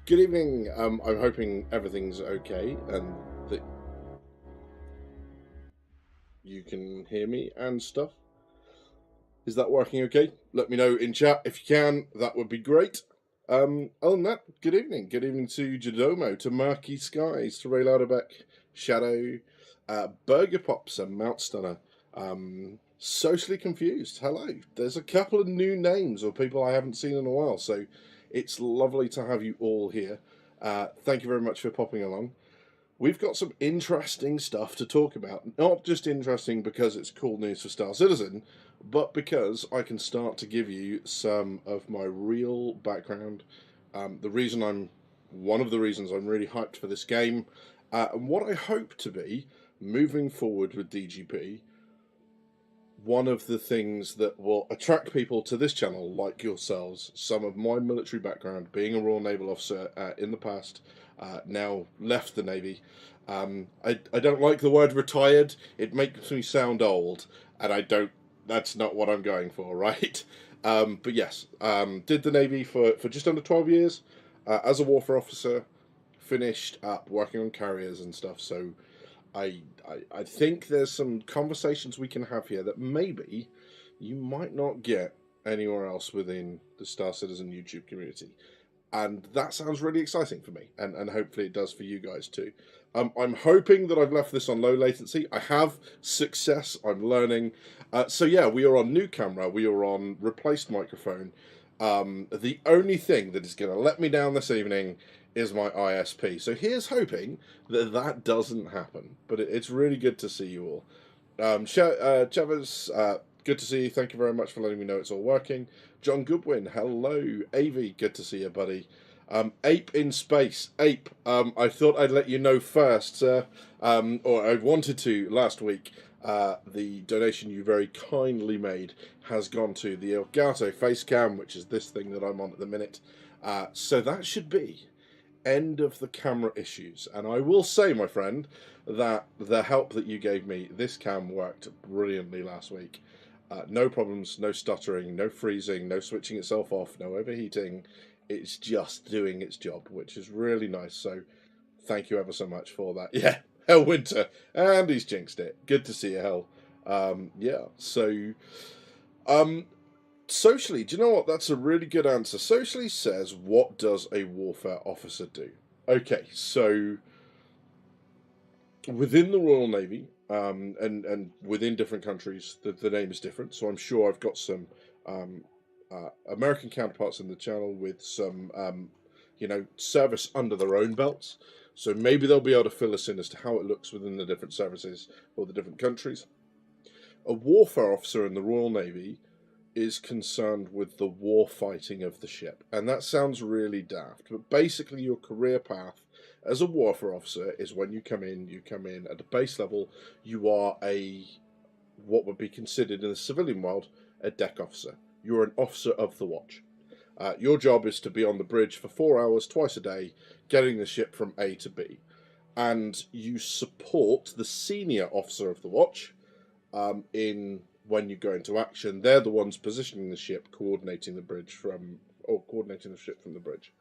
Good evening. I'm hoping everything's okay and that you can hear me and stuff. Is that working okay? Let me know in chat if you can. That would be great. Other than that, good evening. Good evening to Jadomo, to Murky Skies, to Ray Lauderbeck, Shadow, Burger Pops, and Mount Stunner. Socially Confused. Hello. There's a couple of new names of people I haven't seen in a while, so it's lovely to have you all here. Thank you very much for popping along. We've got some interesting stuff to talk about. Not just interesting because it's cool news for Star Citizen, but because I can start to give you some of my real background. The reason I'm one of the reasons I'm really hyped for this game, and what I hope to be moving forward with DGP. One of the things that will attract people to this channel, like yourselves, some of my military background, being a Royal Naval officer in the past, now left the Navy. I don't like the word retired. It makes me sound old, and I don't. That's not what I'm going for, right? But yes, did the Navy for just under 12 years as a warfare officer. Finished up working on carriers and stuff. So I think there's some conversations we can have here that maybe you might not get anywhere else within the Star Citizen YouTube community. And that sounds really exciting for me, and hopefully it does for you guys too. I'm hoping that I've left this on low latency. I have success. I'm learning. So yeah, we are on new camera. We are on replaced microphone. The only thing that is going to let me down this evening is my ISP. So here's hoping that that doesn't happen. But it's really good to see you all. Chavez, good to see you. Thank you very much for letting me know it's all working. John Goodwin, hello. Avi, good to see you, buddy. Ape in Space. Ape, I thought I'd let you know first, sir, or I wanted to last week. The donation you very kindly made has gone to the Elgato Facecam, which is this thing that I'm on at the minute. So that should be end of the camera issues. And I will say, my friend, that the help that you gave me, this cam worked brilliantly last week. No problems, no stuttering, no freezing, no switching itself off, no overheating. It's just doing its job, which is really nice. So thank you ever so much for that. Yeah, Hell Winter. And he's jinxed it. Good to see you, Hell. Yeah, so um, socially, do you know what? That's a really good answer. Socially says, what does a warfare officer do? Okay, so within the Royal Navy, and within different countries, the name is different. So I'm sure I've got some American counterparts in the channel with some, service under their own belts. So maybe they'll be able to fill us in as to how it looks within the different services or the different countries. A warfare officer in the Royal Navy is concerned with the war fighting of the ship. And that sounds really daft, but basically your career path as a warfare officer is when you come in at a base level, you are a what would be considered in the civilian world a deck officer. You're an officer of the watch. Your job is to be on the bridge for 4 hours twice a day, getting the ship from A to B. And you support the senior officer of the watch in when you go into action. They're the ones positioning the ship, coordinating the ship from the bridge.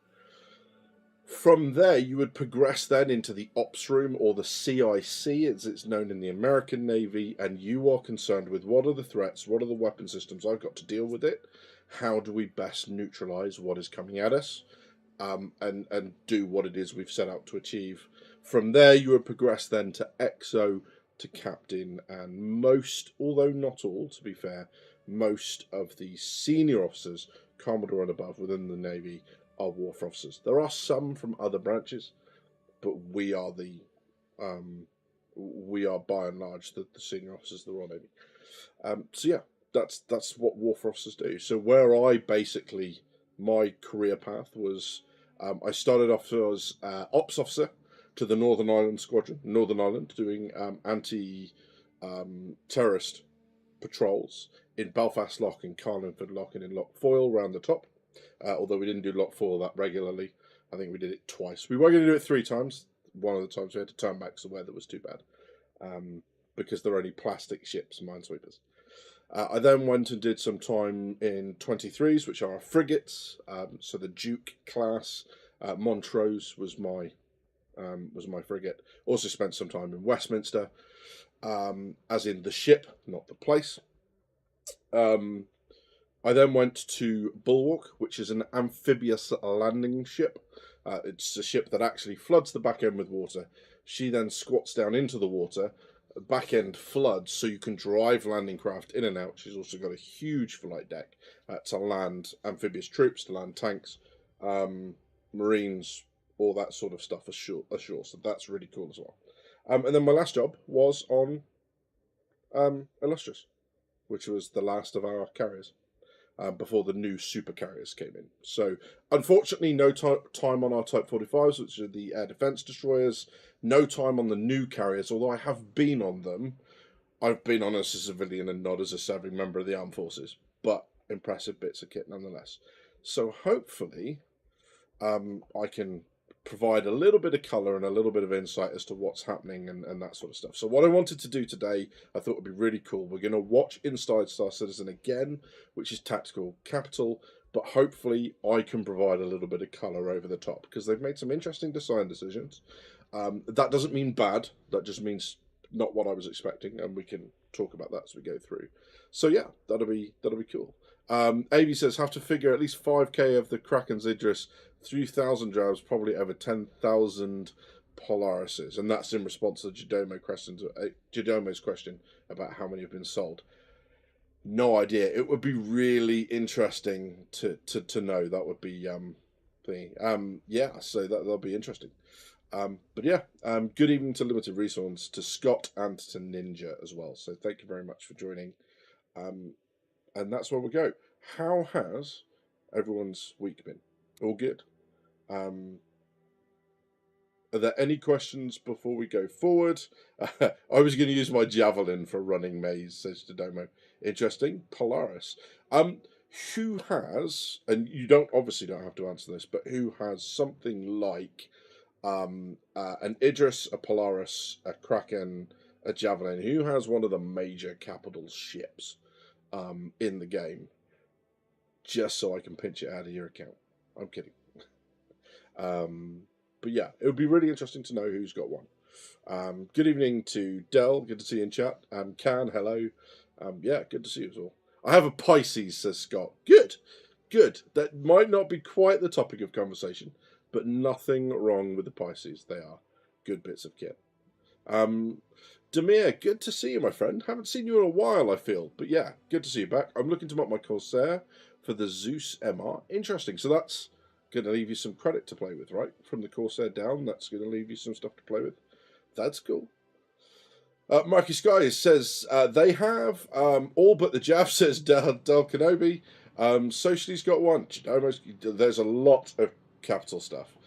From there, you would progress then into the ops room, or the CIC, as it's known in the American Navy, and you are concerned with what are the threats, what are the weapon systems I've got to deal with it, how do we best neutralize what is coming at us, and do what it is we've set out to achieve. From there, you would progress then to XO, to captain, and most, although not all, to be fair, most of the senior officers, Commodore and above within the Navy, are warfare officers. There are some from other branches, but we are by and large the senior officers of the Royal Navy. So yeah, that's what warfare officers do. So where I basically my career path was, I started off as ops officer to the Northern Ireland Squadron, Northern Ireland, doing anti-terrorist patrols in Belfast Lock, in Carlingford Lock, and in Loch Foyle round the top. Although we didn't do Loch Foyle that regularly. I think we did it twice. We were going to do it 3 times. One of the times we had to turn back because the weather was too bad. Because they're only plastic ships, minesweepers. I then went and did some time in 23s, which are frigates. So the Duke class, Montrose was my frigate. Also spent some time in Westminster, as in the ship, not the place. I then went to Bulwark, which is an amphibious landing ship. It's a ship that actually floods the back end with water. She then squats down into the water. Back end floods, so you can drive landing craft in and out. She's also got a huge flight deck to land amphibious troops, to land tanks, marines, all that sort of stuff ashore. So that's really cool as well. And then my last job was on Illustrious, which was the last of our carriers. Before the new super carriers came in. So, unfortunately, no time on our Type 45s, which are the air defense destroyers. No time on the new carriers, although I have been on them. I've been on as a civilian and not as a serving member of the armed forces, but impressive bits of kit nonetheless. So, hopefully, I can provide a little bit of colour and a little bit of insight as to what's happening and that sort of stuff. So what I wanted to do today, I thought would be really cool. We're going to watch Inside Star Citizen again, which is Tactical Capital, but hopefully I can provide a little bit of colour over the top, because they've made some interesting design decisions. That doesn't mean bad, that just means not what I was expecting, and we can talk about that as we go through. So yeah, that'll be cool. Avi says, have to figure at least 5k of the Kraken's Idris, 3,000 jobs, probably over 10,000 Polarises, and that's in response to Jidomo's question about how many have been sold. No idea. It would be really interesting to know. That would be yeah. So that'll be interesting. But yeah, good evening to Limited Resource, to Scott, and to Ninja as well. So thank you very much for joining. And that's where we go. How has everyone's week been? All good. Are there any questions before we go forward? I was going to use my javelin for running maze, says Dodomo. Interesting. Polaris. Who has, and you obviously don't have to answer this, but who has something like an Idris, a Polaris, a Kraken, a Javelin? Who has one of the major capital ships in the game? Just so I can pinch it out of your account. I'm kidding. But yeah, it would be really interesting to know who's got one. Good evening to Dell. Good to see you in chat. Can, hello. Yeah, good to see you as well. I have a Pisces, says Scott. Good. That might not be quite the topic of conversation, but nothing wrong with the Pisces. They are good bits of kit. Demir, good to see you, my friend. Haven't seen you in a while, I feel. But yeah, good to see you back. I'm looking to mop my Corsair for the Zeus MR. Interesting. So that's going to leave you some credit to play with, right? From the Corsair down, that's going to leave you some stuff to play with. That's cool. Marky Sky says they have all but the Jav, says Del Kenobi. Socially's got one. There's a lot of capital stuff.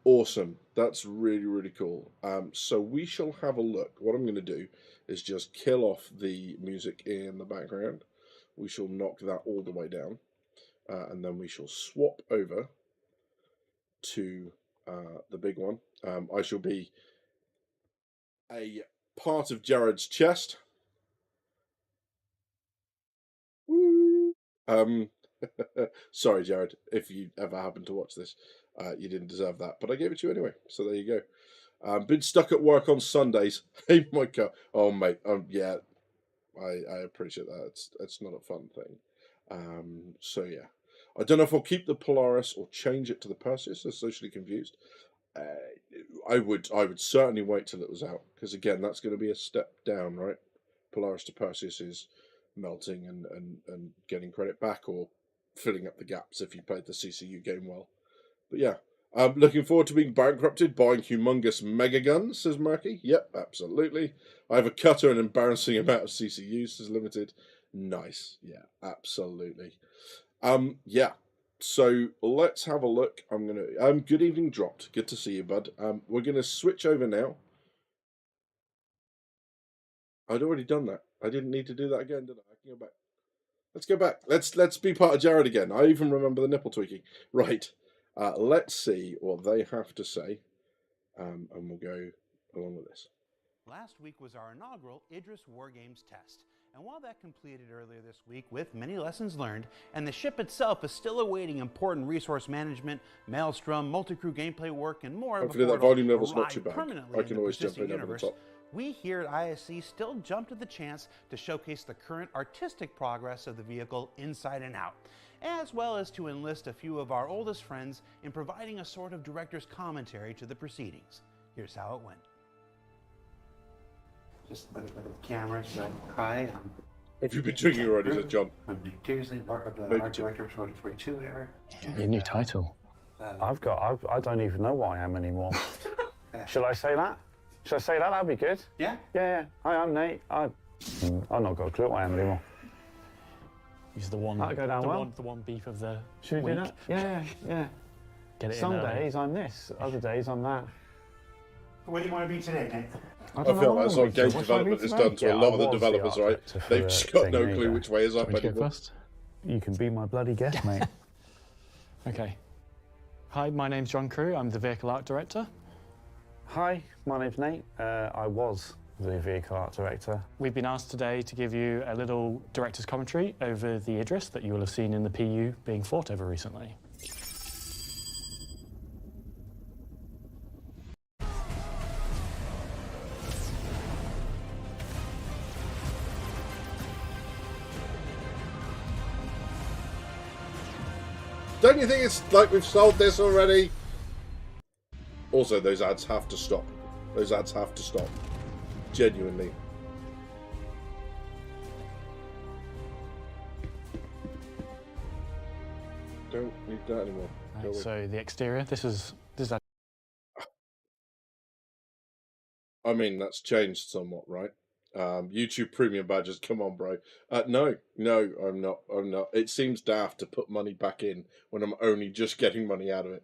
Awesome. That's really, really cool. So we shall have a look. What I'm going to do is just kill off the music in the background. We shall knock that all the way down. And then we shall swap over to the big one. I shall be a part of Jared's chest. Woo! Sorry, Jared, if you ever happen to watch this, you didn't deserve that, but I gave it to you anyway. So there you go. Been stuck at work on Sundays. Hey, my God. Oh, mate. Yeah, I appreciate that. It's not a fun thing. So yeah, I don't know if I'll keep the Polaris or change it to the Perseus. I'm socially confused. I would certainly wait till it was out, because again, that's going to be a step down, right? Polaris to Perseus is melting and getting credit back, or filling up the gaps if you played the CCU game well. But yeah, I'm looking forward to being bankrupted, buying humongous mega guns, says Murky. Yep, absolutely. I have a cutter, an embarrassing amount of CCUs, says Limited. Nice. Yeah, absolutely. Yeah. So let's have a look. I'm gonna good evening, Dropped. Good to see you, bud. We're gonna switch over now. I'd already done that. I didn't need to do that again, did I? I can go back. Let's go back. Let's be part of Jared again. I even remember the nipple tweaking. Right. Let's see what they have to say, and we'll go along with this. Last week was our inaugural Idris War Games test, And while that completed earlier this week with many lessons learned, and the ship itself is still awaiting important resource management, maelstrom, multi-crew gameplay work, and more Hopefully before that volume level's it'll not too arrive bad. permanently I can in the always jump persistent in over the universe, top. we here at ISC still jumped at the chance to showcase the current artistic progress of the vehicle inside and out, as well as to enlist a few of our oldest friends in providing a sort of director's commentary to the proceedings. Here's how it went. Just look at the camera, so hi. Have you been drinking already, said John? I'm Nick Tuesday, part of the Maybe art two. director of 2042 era. Your new title. I don't even know what I am anymore. Shall I say that? Shall I say that? That'd be good. Yeah? Yeah. Hi, I'm Nate. I've not got a clue what I am anymore. He's the one. That'll go down well. The one beef of the Should we week. do that? Yeah, yeah. Get it Some in early. days I'm this, other days I'm that. What do you want to be today, Nate? I feel that's what game development is done to a lot of the developers, right? They've just got no clue which way is up Want me to go anymore. first? You can be my bloody guest, mate. Okay. Hi, my name's John Crew. I'm the vehicle art director. Hi, my name's Nate. I was the vehicle art director. We've been asked today to give you a little director's commentary over the Idris that you will have seen in the PU being fought over recently. Don't you think it's like we've sold this already? Also, those ads have to stop. Those ads have to stop. Genuinely. Don't need that anymore. Go away. So the exterior, this is I mean, that's changed somewhat, right? YouTube Premium badges, come on, bro. No, I'm not. It seems daft to put money back in when I'm only just getting money out of it.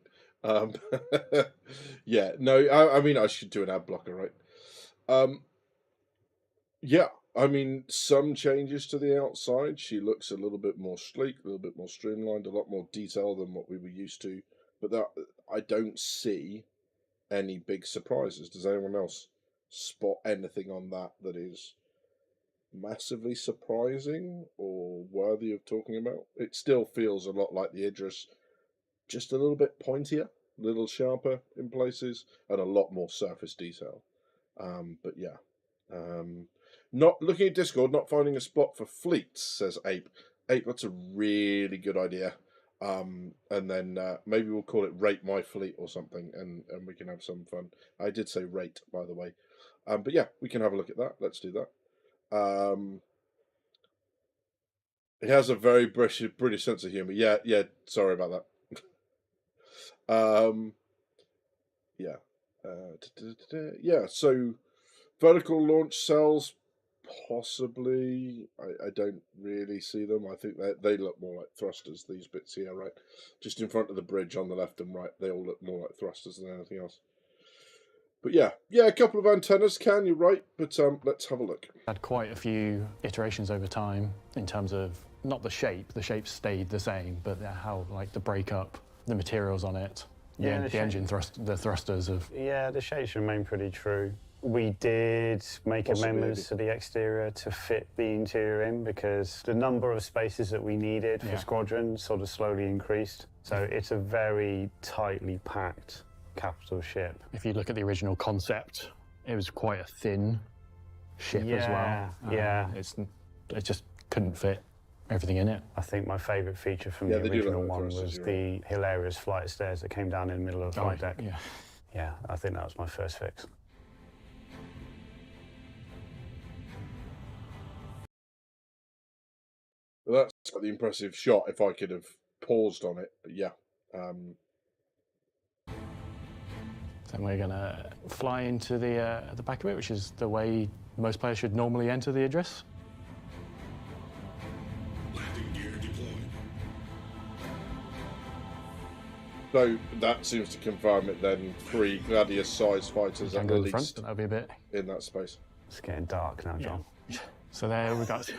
Yeah, no, I mean, I should do an ad blocker, right? Yeah, I mean, some changes to the outside. She looks a little bit more sleek, a little bit more streamlined, a lot more detail than what we were used to. But that, I don't see any big surprises. Does anyone else spot anything on that is massively surprising or worthy of talking about? It still feels a lot like the Idris, just a little bit pointier, a little sharper in places, and a lot more surface detail. But yeah. Not looking at Discord, not finding a spot for fleets, says Ape. Ape, that's a really good idea. And then maybe we'll call it Rate My Fleet or something, and we can have some fun. I did say rate, by the way. But yeah, we can have a look at that. Let's do that. It has a very British sense of humour. Yeah, sorry about that. Yeah. Yeah, so vertical launch cells, possibly. I don't really see them. I think they look more like thrusters, these bits here, right? Just in front of the bridge on the left and right, they all look more like thrusters than anything else. But yeah, a couple of antennas you're right, but let's have a look. had quite a few iterations over time in terms of not the shape stayed the same, but how like the breakup, the materials on it, Yeah, the engine the thrusters of. Yeah, the shapes remain pretty true. We did make amendments to the exterior to fit the interior in because the number of spaces that we needed for Squadron sort of slowly increased. So it's a very tightly packed capital ship. If you look at the original concept, it was quite a thin ship as well. Yeah. It just couldn't fit everything in it. I think my favourite feature from the original one was the hilarious flight of stairs that came down in the middle of the flight deck. Yeah, I think that was my first fix. Well, that's got the impressive shot if I could have paused on it, but yeah. Then we're going to fly into the back of it, which is the way most players should normally enter the Idris. Landing gear deployed. So that seems to confirm it then. 3 Gladius-sized fighters at Go in least front, that'll be a bit. in that space. It's getting dark now, John. So there we got.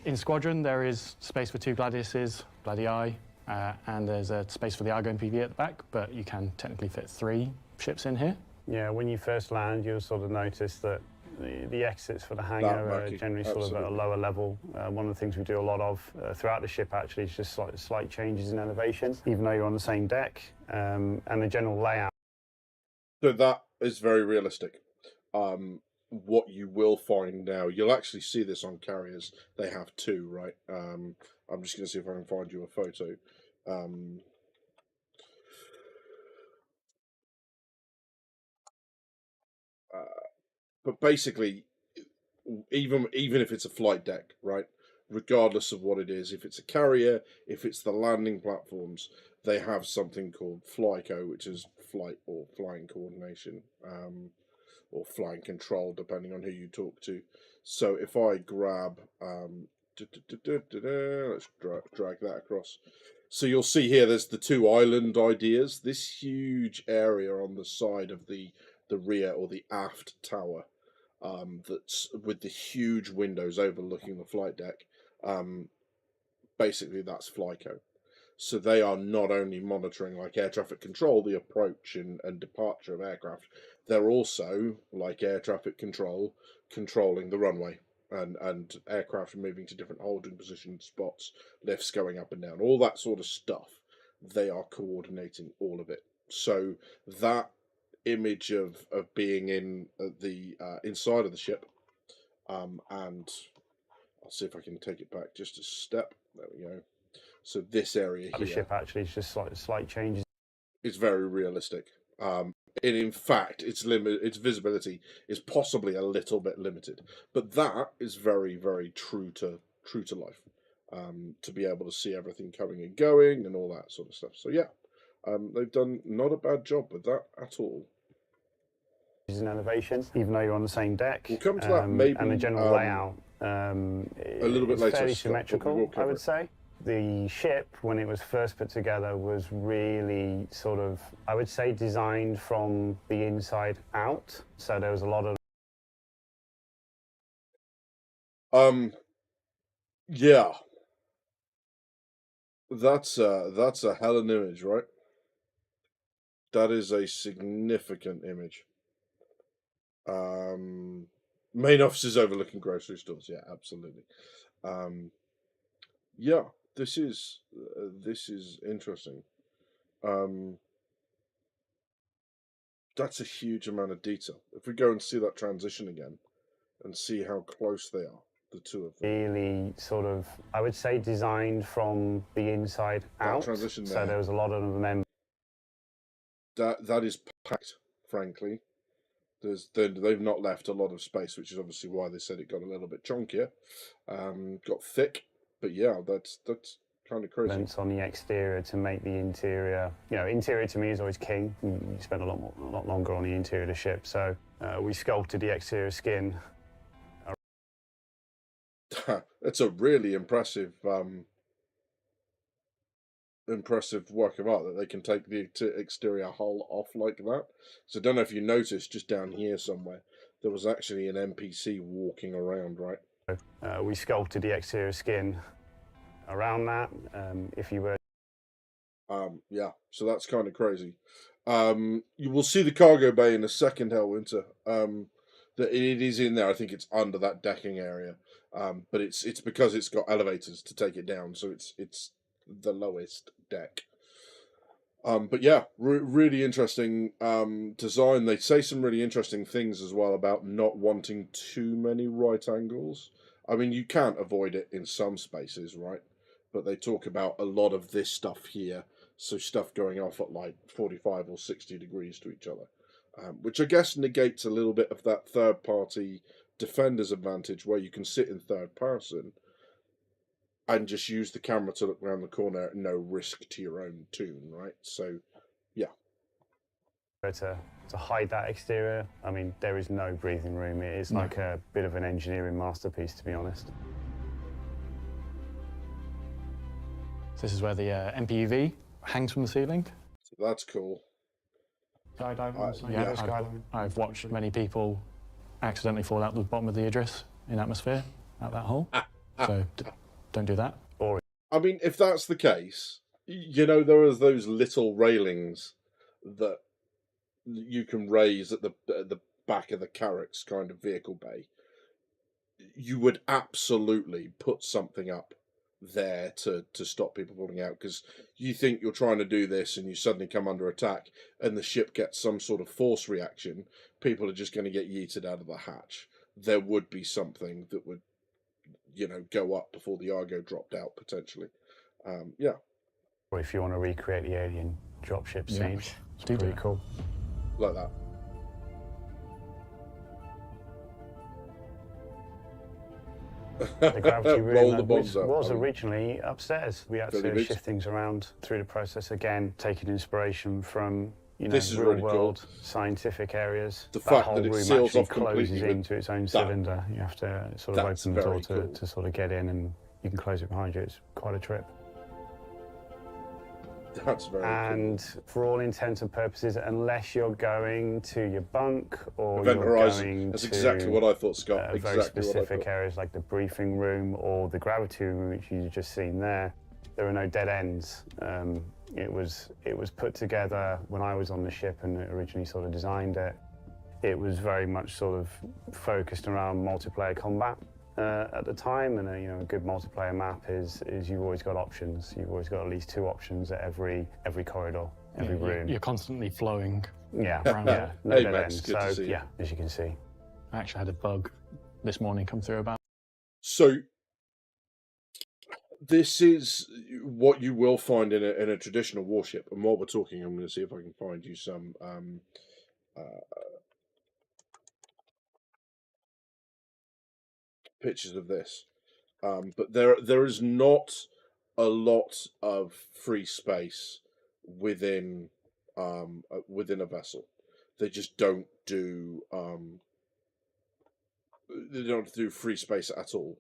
In Squadron, there is space for 2 Gladiuses, Gladii, and there's a space for the Argo MPV at the back, but you can technically fit 3 ships in here. Yeah, when you first land, you'll sort of notice that the exits for the hangar are generally sort of at a lower level. One of the things we do a lot of throughout the ship actually is just slight changes in elevation, even though you're on the same deck, and the general layout. So that is very realistic. What you will find now, you'll actually see this on carriers. They have 2, right? I'm just going to see if I can find you a photo. But basically, even if it's a flight deck, right? Regardless of what it is, if it's a carrier, if it's the landing platforms, they have something called FlyCo, which is flight or flying coordination, or flying control, depending on who you talk to. So if I grab, let's drag that across. So you'll see here, there's the 2 island ideas. This huge area on the side of the rear or the aft tower, that's with the huge windows overlooking the flight deck. Basically, that's FlyCo. So they are not only monitoring, like air traffic control, the approach and departure of aircraft, they're also, like air traffic control, controlling the runway and aircraft moving to different holding position spots, lifts going up and down, all that sort of stuff. They are coordinating all of it. So that image of being in the inside of the ship, and I'll see if I can take it back just a step. There we go. So this area here, The ship actually is just slight changes. It's very realistic. And in fact, its visibility is possibly a little bit limited, but that is very, very true to life. To be able to see everything coming and going and all that sort of stuff. So yeah, they've done not a bad job with that at all. In elevation, even though you're on the same deck. We'll come to that maybe, and the general layout a little bit later. Fairly symmetrical, I would say. The ship, when it was first put together, was really sort of, I would say, designed from the inside out. So there was a lot of... Yeah. That's a hell of an image, right? That is a significant image. Main offices overlooking grocery stores. Yeah, absolutely. Yeah, this is interesting. That's a huge amount of detail. If we go and see that transition again, and see how close they are, the 2 of them. Really sort of, I would say, designed from the inside out. Transition so there was a lot of them. That is packed, frankly. They've not left a lot of space, which is obviously why they said it got a little bit chunkier, got thick. But yeah, that's kind of crazy. On the exterior to make the interior, interior to me is always king. You spend a lot longer on the interior of the ship. So we sculpted the exterior skin. It's a really impressive work of art that they can take the exterior hull off like that. So I don't know if you noticed, just down here somewhere, there was actually an NPC walking around, right? We sculpted the exterior skin around that. If you were... Yeah, so that's kind of crazy. You will see the cargo bay in a second, Hellwinter. That it is in there. I think it's under that decking area. But it's because it's got elevators to take it down, so it's the lowest deck. But yeah, really interesting design. They say some really interesting things as well about not wanting too many right angles. I mean, you can't avoid it in some spaces, right? But they talk about a lot of this stuff here, so stuff going off at like 45 or 60 degrees to each other, which I guess negates a little bit of that third-party defender's advantage where you can sit in third person and just use the camera to look around the corner at no risk to your own tune, right? So, yeah. To hide that exterior, I mean, there is no breathing room. It is like a bit of an engineering masterpiece, to be honest. So this is where the MPUV hangs from the ceiling. So that's cool. I've watched many people accidentally fall out the bottom of the Idris in atmosphere out that hole. So don't do that. I mean, if that's the case, You know, there are those little railings that you can raise at the back of the Carrack's kind of vehicle bay. You would absolutely put something up there to stop people falling out, because you think you're trying to do this and you suddenly come under attack and the ship gets some sort of force reaction, people are just going to get yeeted out of the hatch. There would be something that would, you know, go up before the Argo dropped out, potentially. Yeah. Or if you want to recreate the alien dropship Yeah, scene, it's do pretty that. cool. Like that. The gravity room Roll the bombs out. was I mean, originally upstairs. We had Fairly to big. shift things around through the process again, taking inspiration from This is real really cool. world scientific areas. The that fact whole that it room seals actually off completely closes with into its own that. cylinder. You have to sort of That's open the door very cool. to sort of get in, and you can close it behind you. It's quite a trip. That's very And for all intents and purposes, unless you're going to your bunk or Event you're Horizon. going That's to exactly what I thought, Scott. very Exactly what I specific thought. areas like the briefing room or the gravity room, which you've just seen there are no dead ends. It was put together when I was on the ship and originally sort of designed it. It was very much sort of focused around multiplayer combat at the time, and a good multiplayer map is you've always got options. You've always got at least 2 options at every corridor, every room. You're constantly flowing. Yeah, around yeah, no Hey, dead Max, ends. good to So see you. yeah, as you can see. I actually had a bug this morning come through about. So this is what you will find in a traditional warship. And while we're talking, I'm going to see if I can find you some pictures of this. But there is not a lot of free space within a vessel. They just don't do they don't do free space at all.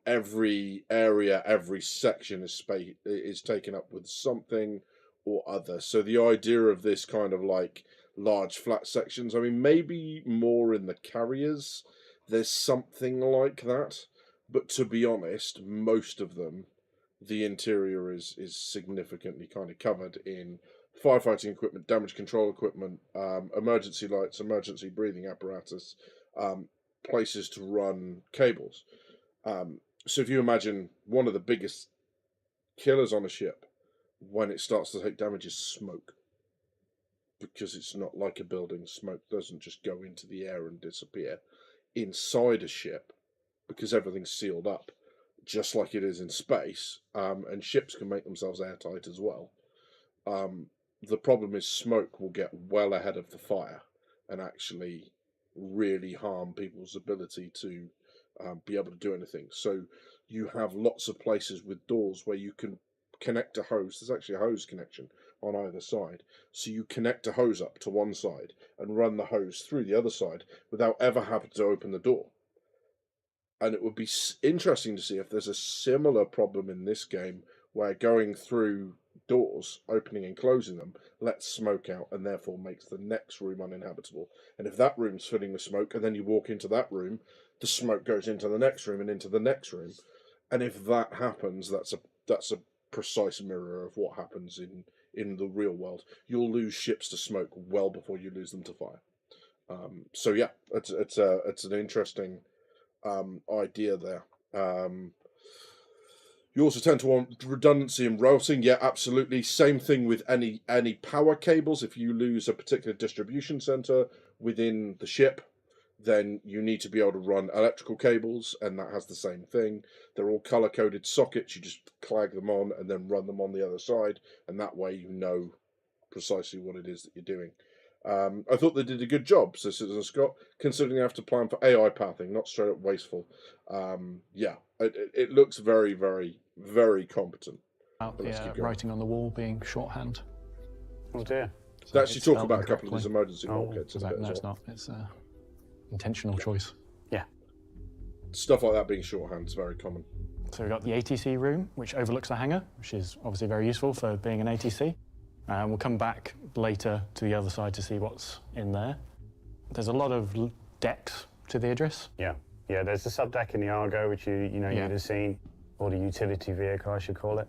Every area, every section is taken up with something or other. So the idea of this kind of like large flat sections, I mean, maybe more in the carriers, there's something like that. But to be honest, most of them, the interior is significantly kind of covered in firefighting equipment, damage control equipment, emergency lights, emergency breathing apparatus, places to run cables. So if you imagine one of the biggest killers on a ship when it starts to take damage is smoke. Because it's not like a building. Smoke doesn't just go into the air and disappear. Inside a ship, because everything's sealed up, just like it is in space, and ships can make themselves airtight as well. The problem is smoke will get well ahead of the fire and actually really harm people's ability to be able to do anything. So you have lots of places with doors where you can connect a hose. There's actually a hose connection on either side. So you connect a hose up to one side and run the hose through the other side without ever having to open the door. And it would be interesting to see if there's a similar problem in this game where going through doors, opening and closing them, lets smoke out and therefore makes the next room uninhabitable. And if that room's filling with smoke and then you walk into that room, the smoke goes into the next room and into the next room. And if that happens, that's a precise mirror of what happens in the real world. You'll lose ships to smoke well before you lose them to fire. So yeah, it's an interesting idea there. You also tend to want redundancy in routing. Yeah, absolutely. Same thing with any power cables. If you lose a particular distribution center within the ship, then you need to be able to run electrical cables, and that has the same thing. They're all color-coded sockets. You just clag them on and then run them on the other side, and that way you know precisely what it is that you're doing. I thought they did a good job, says Citizen Scott, considering they have to plan for AI pathing, not straight up wasteful. Yeah, it looks very, very, very competent. About But let's the keep going. writing on the wall being shorthand. Oh dear. They actually it's talk spelled about a couple of these incorrectly. emergency bulkheads in a bit No, as it's well. not. It's an intentional choice. Stuff like that being shorthand is very common. So we've got the ATC room, which overlooks the hangar, which is obviously very useful for being an ATC. We'll come back later to the other side to see what's in there. There's a lot of decks to the Idris. Yeah. Yeah, there's the subdeck in the Argo, which you Yeah. would have seen, or the utility vehicle, I should call it.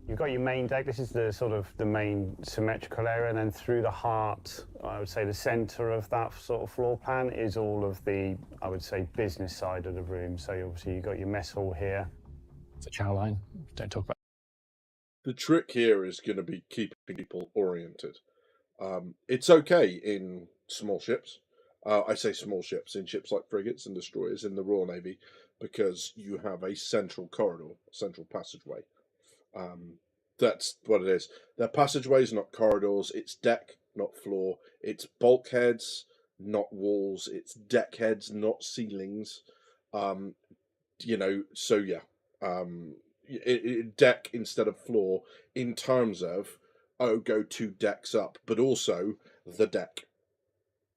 You've got your main deck. This is the sort of the main symmetrical area, and then through the heart, I would say the centre of that sort of floor plan is all of the, I would say, business side of the room. So obviously you've got your mess hall here. It's a chow line. Don't talk about. The trick here is going to be keeping people oriented. It's okay in small ships. I say small ships, in ships like frigates and destroyers in the Royal Navy, because you have a central corridor, central passageway. That's what it is. They're passageways, not corridors. It's deck, not floor. It's bulkheads, not walls. It's deck heads, not ceilings. You know, so yeah. Deck instead of floor in terms of, oh, go 2 decks up, but also the deck.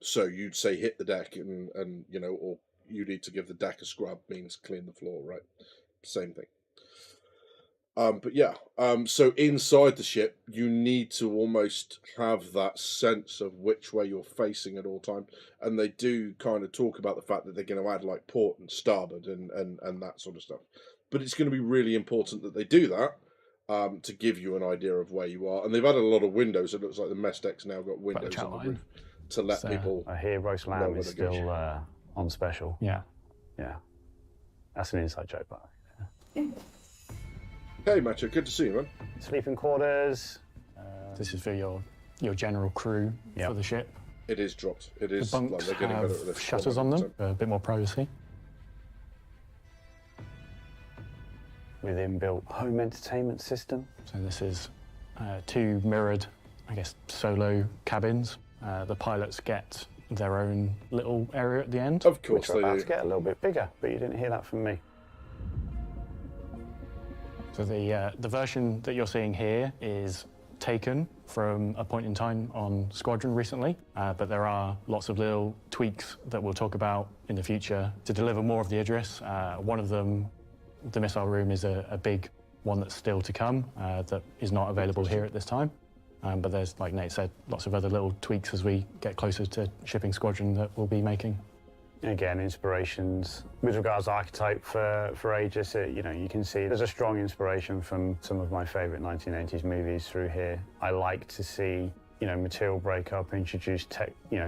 So you'd say hit the deck and you know, or you need to give the deck a scrub, means clean the floor, right? Same thing. But yeah, so inside the ship, you need to almost have that sense of which way you're facing at all time. And they do kind of talk about the fact that they're going to add like port and starboard and that sort of stuff. But it's going to be really important that they do that to give you an idea of where you are. And they've added a lot of windows. It looks like the mess deck's now got windows on the roof to let people. I hear roast lamb is still on special. Yeah. Yeah. That's an inside joke, but. Yeah. Hey, Macho, good to see you, man. Sleeping quarters. This is for your general crew for the ship. It is dropped. It is. The bunks like, they're getting better at have this. shutters on them for a bit more privacy. With inbuilt home entertainment system. So this is 2 mirrored, I guess, solo cabins. The pilots get their own little area at the end. Of course Which are they about do. to get a little bit bigger, but you didn't hear that from me. So the version that you're seeing here is taken from a point in time on Squadron recently, but there are lots of little tweaks that we'll talk about in the future to deliver more of the Idris. One of them, the missile room, is a big one that's still to come that is not available here at this time. But there's, like Nate said, lots of other little tweaks as we get closer to shipping Squadron that we'll be making. Again, inspirations with regards to archetype for Aegis. You know, you can see there's a strong inspiration from some of my favourite 1980s movies through here. I like to see, you know, material breakup, introduce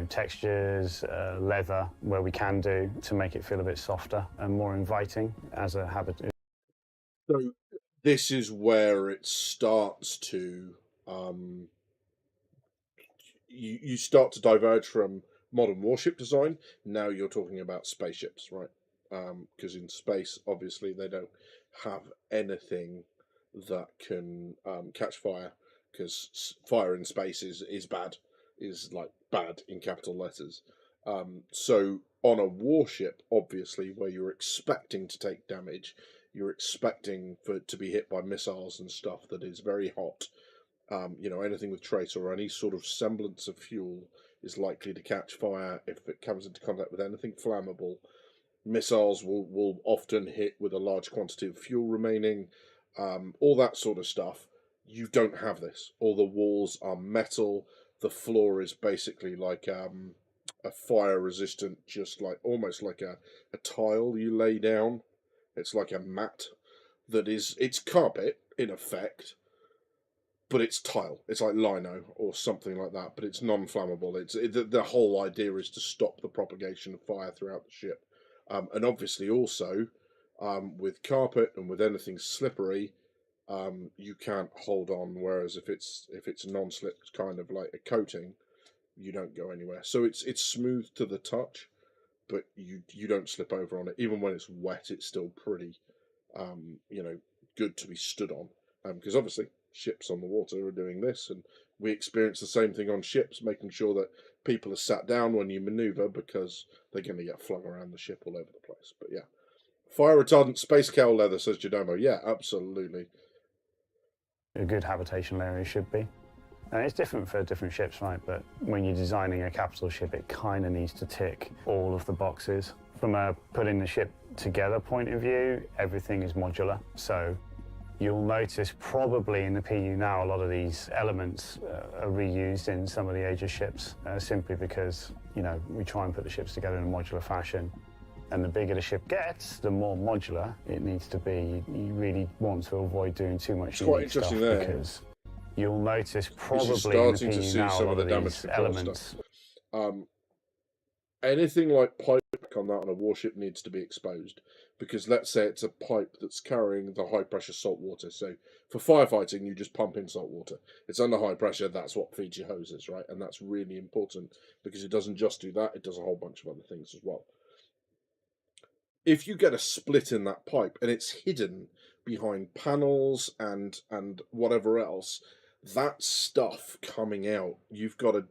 textures, leather where we can do to make it feel a bit softer and more inviting as a habit. So this is where it starts to you start to diverge from modern warship design. Now you're talking about spaceships, right? Because in space, obviously, they don't have anything that can catch fire, because fire in space is bad, is like bad in capital letters. So on a warship, obviously, where you're expecting to take damage, you're expecting for it to be hit by missiles and stuff that is very hot. You know, anything with tracer or any sort of semblance of fuel is likely to catch fire if it comes into contact with anything flammable. Missiles will often hit with a large quantity of fuel remaining, all that sort of stuff. You don't have this. All the walls are metal. The floor is basically like a fire resistant, just like almost like a tile you lay down. It's like a mat that is, it's carpet in effect, but it's tile. It's like lino or something like that, but it's non-flammable. The whole idea is to stop the propagation of fire throughout the ship. And obviously also, with carpet and with anything slippery, you can't hold on, whereas if it's non-slip kind of like a coating, you don't go anywhere. So it's smooth to the touch, but you don't slip over on it. Even when it's wet, it's still pretty, you know, good to be stood on. Because obviously ships on the water are doing this, and we experience the same thing on ships, making sure that people are sat down when you maneuver, because they're going to get flung around the ship all over the place. But yeah, fire retardant, space cowl leather, says Jodomo. Yeah, absolutely. A good habitational area should be. And it's different for different ships, right? But when you're designing a capital ship, it kind of needs to tick all of the boxes. From a putting the ship together point of view, everything is modular. So you'll notice probably in the PU now, a lot of these elements are reused in some of the Aegis ships, simply because, you know, we try and put the ships together in a modular fashion. And the bigger the ship gets, the more modular it needs to be. You really want to avoid doing too much unique stuff because you'll notice probably starting to see some of the damage control elements. Stuff. Anything like pipe on that on a warship needs to be exposed, because let's say it's a pipe that's carrying the high pressure salt water. So for firefighting, you just pump in salt water. It's under high pressure. That's what feeds your hoses, right? And that's really important because it doesn't just do that; it does a whole bunch of other things as well. If you get a split in that pipe and it's hidden behind panels and whatever else, that stuff coming out, you've got to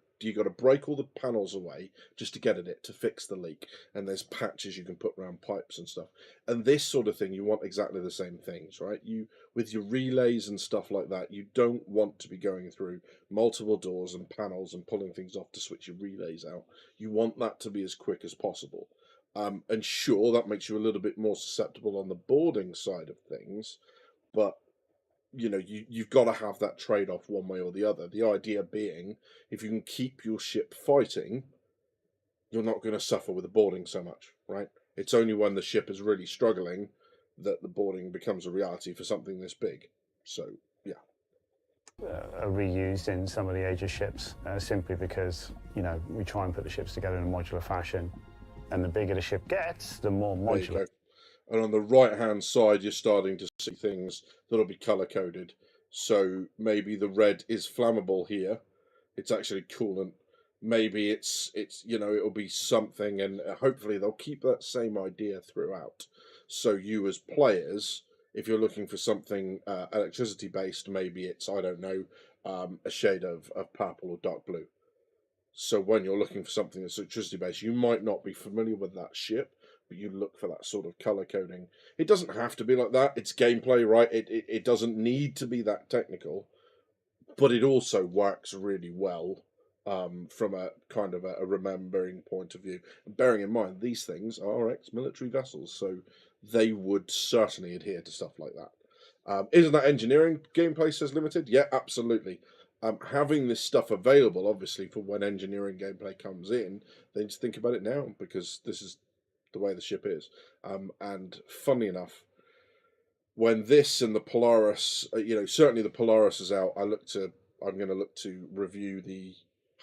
break all the panels away just to get at it to fix the leak. And there's patches you can put around pipes and stuff. And this sort of thing, you want exactly the same things, right? You, with your relays and stuff like that, you don't want to be going through multiple doors and panels and pulling things off to switch your relays out. You want that to be as quick as possible. And sure, that makes you a little bit more susceptible on the boarding side of things, but you know, you've got to have that trade-off one way or the other. The idea being, if you can keep your ship fighting, you're not going to suffer with the boarding so much, right? It's only when the ship is really struggling that the boarding becomes a reality for something this big. So, yeah. Are reused in some of the Aegis ships simply because, you know, we try and put the ships together in a modular fashion. And the bigger the ship gets, the more modular. And on the right-hand side, you're starting to see things that'll be color-coded. So maybe the red is flammable here. It's actually coolant. Maybe it's you know, it'll be something, and hopefully they'll keep that same idea throughout. So you as players, if you're looking for something electricity-based, maybe it's, I don't know, a shade of purple or dark blue. So when you're looking for something that's electricity-based, you might not be familiar with that ship, but you look for that sort of color coding. It doesn't have to be like that. It's gameplay, right? It doesn't need to be that technical, but it also works really well from a kind of a remembering point of view. And bearing in mind, these things are ex-military vessels, so they would certainly adhere to stuff like that. Isn't that engineering gameplay says limited? Yeah, absolutely. Having this stuff available, obviously, for when engineering gameplay comes in, they need to think about it now, because this is the way the ship is. And funny enough, when this and the Polaris, you know, certainly the Polaris is out, I'm going to look to review the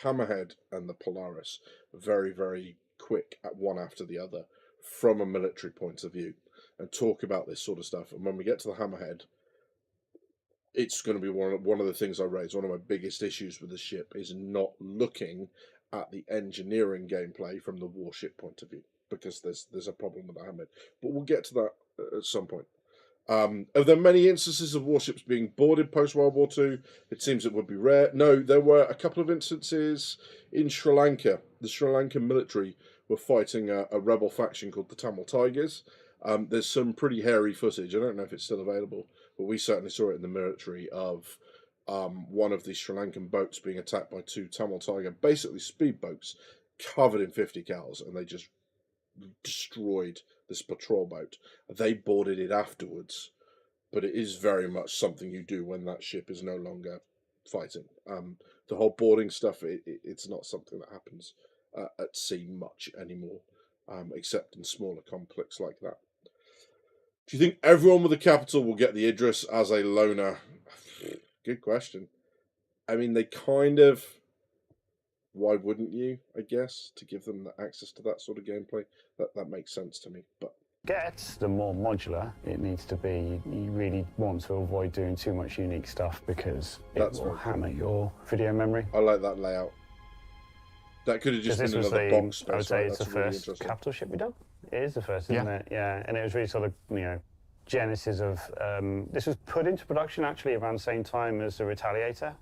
Hammerhead and the Polaris very, very quick at one after the other from a military point of view and talk about this sort of stuff. And when we get to the Hammerhead, it's going to be one of the things I raise. One of my biggest issues with the ship is not looking at the engineering gameplay from the warship point of view, because there's a problem with the Hammerhead. But we'll get to that at some point. Are there many instances of warships being boarded post-World War II? It seems it would be rare. No, there were a couple of instances in Sri Lanka. The Sri Lankan military were fighting a rebel faction called the Tamil Tigers. There's some pretty hairy footage. I don't know if it's still available, but we certainly saw it in the military of one of the Sri Lankan boats being attacked by two Tamil Tiger, basically speedboats, covered in 50 cals, and they just destroyed this patrol boat. They boarded it afterwards, but it is very much something you do when that ship is no longer fighting. The whole boarding stuff, it's not something that happens at sea much anymore, except in smaller conflicts like that. Do you think everyone with a capital will get the Idris as a loner? Good question. I mean, they kind of... Why wouldn't you, I guess, to give them the access to that sort of gameplay? That makes sense to me. But the more modular it needs to be. You really want to avoid doing too much unique stuff because it will hammer your video memory. I like that layout. That could have just been another box space. I would say it's the first capital ship we done. It is the first, isn't it? Yeah, and it was really sort of, you know, genesis of this was put into production actually around the same time as the Retaliator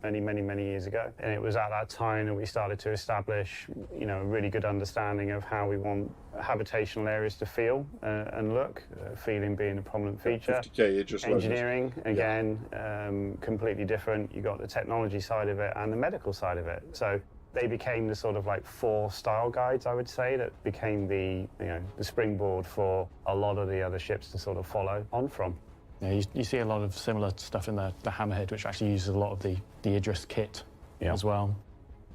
many years ago, and it was at that time that we started to establish, you know, a really good understanding of how we want habitational areas to feel and look, feeling being a prominent feature. 50K, engineering again, completely different. You got the technology side of it and the medical side of it, so they became the sort of like 4 style guides, I would say, that became the, you know, the springboard for a lot of the other ships to sort of follow on from. Yeah, you see a lot of similar stuff in the Hammerhead, which actually uses a lot of the Idris kit as well.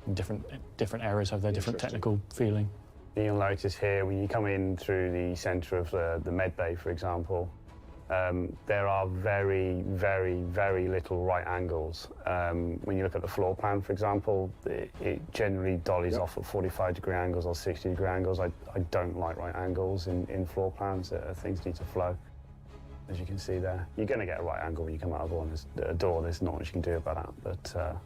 And different areas have their different technical feeling. You'll notice here, when you come in through the centre of the med bay, for example, there are very, very, very little right angles. When you look at the floor plan, for example, it generally dollies off at 45-degree angles or 60-degree angles. I don't like right angles in floor plans. Things need to flow. As you can see there, you're going to get a right angle when you come out of a door. There's not much you can do about that. But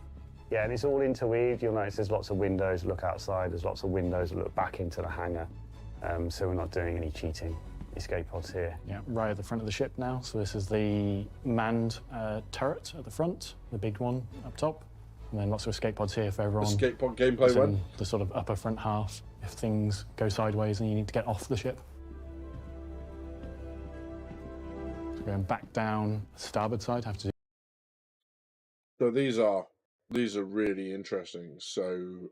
yeah, and it's all interweaved. You'll notice there's lots of windows that look outside. There's lots of windows that look back into the hangar. So we're not doing any cheating. Escape pods here. Yeah, right at the front of the ship now. So this is the manned turret at the front, the big one up top. And then lots of escape pods here for everyone. Escape pod gameplay one? The sort of upper front half, if things go sideways and you need to get off the ship. So going back down starboard side, have to do... So these are really interesting. So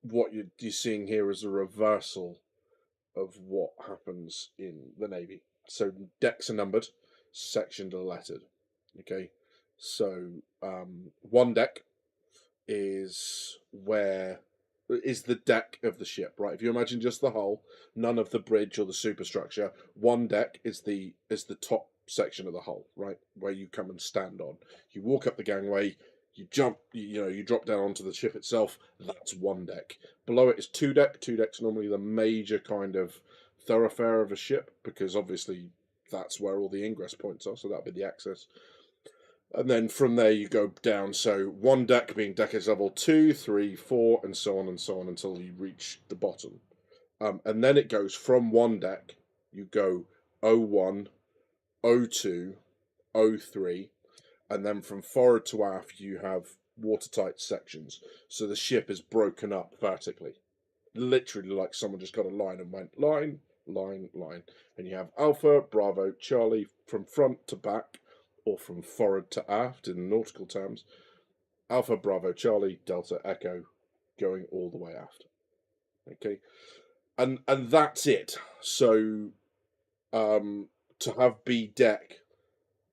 what you're seeing here is a reversal of what happens in the Navy. So decks are numbered, sections are lettered. Okay, so one deck is the deck of the ship, right? If you imagine just the hull, none of the bridge or the superstructure, one deck is the top section of the hull, right, where you come and stand on. You walk up the gangway, you jump, you drop down onto the ship itself. That's one deck. Below it is two deck. Two deck's normally the major kind of thoroughfare of a ship, because obviously that's where all the ingress points are, so that'd be the access. And then from there you go down, so one deck being deck is level 2, 3, 4, and so on until you reach the bottom. And then it goes from one deck, you go 01, 02, 03, and then from forward to aft you have watertight sections. So the ship is broken up vertically. Literally like someone just got a line and went line, line, line. And you have Alpha, Bravo, Charlie from front to back, or from forward to aft in nautical terms. Alpha, Bravo, Charlie, Delta, Echo, going all the way aft. Okay. And that's it. So to have B deck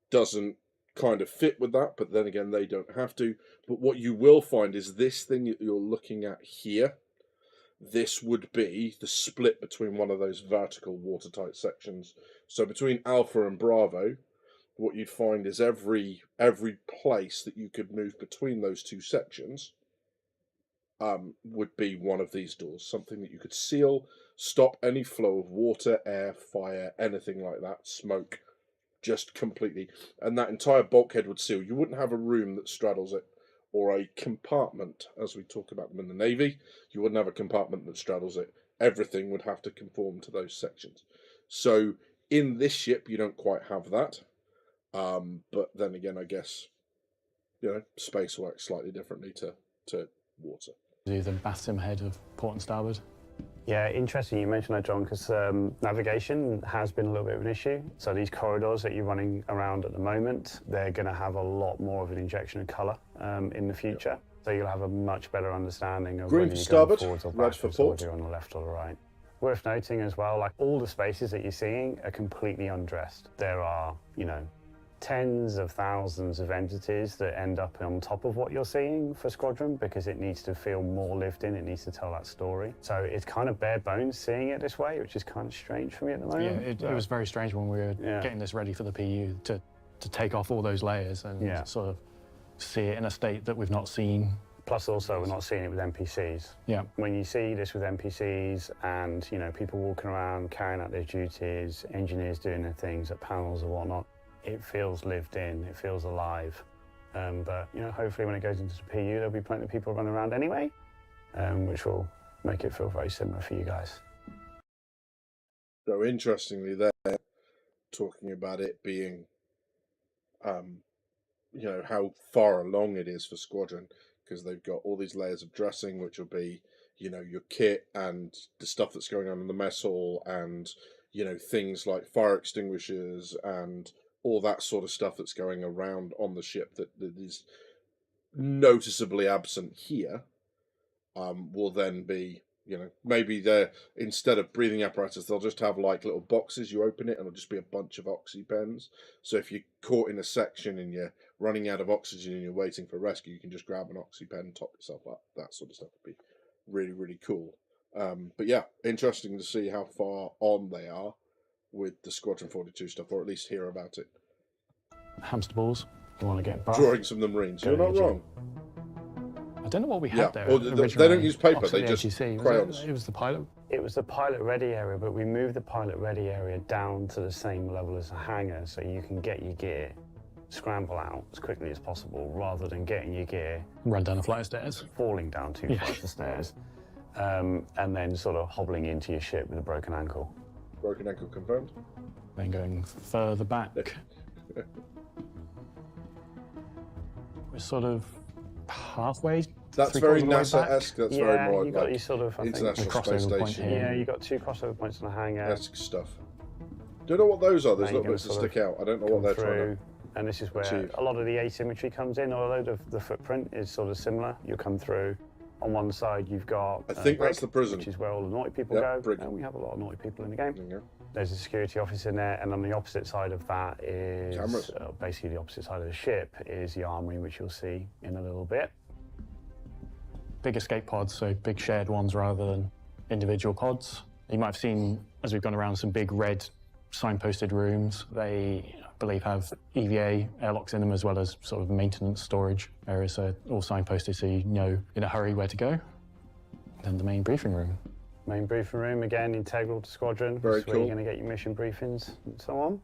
doesn't kind of fit with that, but then again they don't have to. But what you will find is this thing that you're looking at here, this would be the split between one of those vertical watertight sections. So between Alpha and Bravo, what you'd find is every place that you could move between those two sections would be one of these doors, something that you could seal, stop any flow of water, air, fire, anything like that, smoke, just completely. And that entire bulkhead would seal. You wouldn't have a room that straddles it, or a compartment, as we talk about them in the Navy. You wouldn't have a compartment that straddles it. Everything would have to conform to those sections. So in this ship, you don't quite have that. But then again, I guess, space works slightly differently to water. Do the bathroom head of port and starboard. Yeah, interesting you mentioned that, John, because navigation has been a little bit of an issue. So these corridors that you're running around at the moment, they're going to have a lot more of an injection of colour in the future. Yep. So you'll have a much better understanding of green whether for you're starboard, going forwards or red for backwards, or port. whether you're on the left or the right. Worth noting as well, like all the spaces that you're seeing are completely undressed. There are, tens of thousands of entities that end up on top of what you're seeing for Squadron, because it needs to feel more lived in, it needs to tell that story. So it's kind of bare bones seeing it this way, which is kind of strange for me at the moment. Yeah, it was very strange when we were getting this ready for the PU to take off all those layers and sort of see it in a state that we've not seen. Plus also we're not seeing it with NPCs. Yeah. When you see this with NPCs and, people walking around carrying out their duties, engineers doing their things at panels or whatnot, it feels lived in, it feels alive. But, hopefully when it goes into the PU, there'll be plenty of people running around anyway, which will make it feel very similar for you guys. So interestingly, they're talking about it being, how far along it is for Squadron, because they've got all these layers of dressing, which will be, your kit and the stuff that's going on in the mess hall, and, things like fire extinguishers and all that sort of stuff that's going around on the ship that is noticeably absent here, will then be, maybe they're, instead of breathing apparatus, they'll just have like little boxes. You open it and it'll just be a bunch of oxy pens. So if you're caught in a section and you're running out of oxygen and you're waiting for rescue, you can just grab an oxy pen, top yourself up. That sort of stuff would be really, really cool. But yeah, interesting to see how far on they are with the Squadron 42 stuff, or at least hear about it. Hamster balls. You want to get buff? Drawings from the Marines. Go You're not to the wrong. I don't know what we Yeah, had there. or they originally, don't use paper, opposite they the just ATC. Was crayons. It was the pilot. It was the pilot ready area, but we moved the pilot ready area down to the same level as the hangar, so you can get your gear, scramble out as quickly as possible, rather than getting your gear, Run down a flight of stairs. falling down 2 flights of stairs, and then sort of hobbling into your ship with a broken ankle. Broken ankle confirmed. Then going further back. We're sort of halfway. That's very three-quarters of the way back. NASA-esque. That's Yeah, very more you got like your sort of, I think, International the Space crossover point Station. here. yeah, you got 2 crossover points on the hangar. esque stuff. Don't know what those are. Those Now you're little gonna bits that sort of stick out. I don't know come what they're through, trying to. and this is where achieve. a lot of the asymmetry comes in, although the footprint is sort of similar. You'll come through. On one side, you've got I think that's brig, the prison. which is where all the naughty people Yep, go, brig. and we have a lot of naughty people in the game. There you go. There's a security office in there, and on the opposite side of that is Cameras. basically the opposite side of the ship is the armory, which you'll see in a little bit. Big escape pods, so big shared ones rather than individual pods. You might have seen, as we've gone around, some big red signposted rooms. They, I believe, have EVA airlocks in them, as well as sort of maintenance storage areas, so all signposted so you know in a hurry where to go. Then the main briefing room. Main briefing room, again, integral to Squadron. Very This is where cool. you're going to get your mission briefings and so on.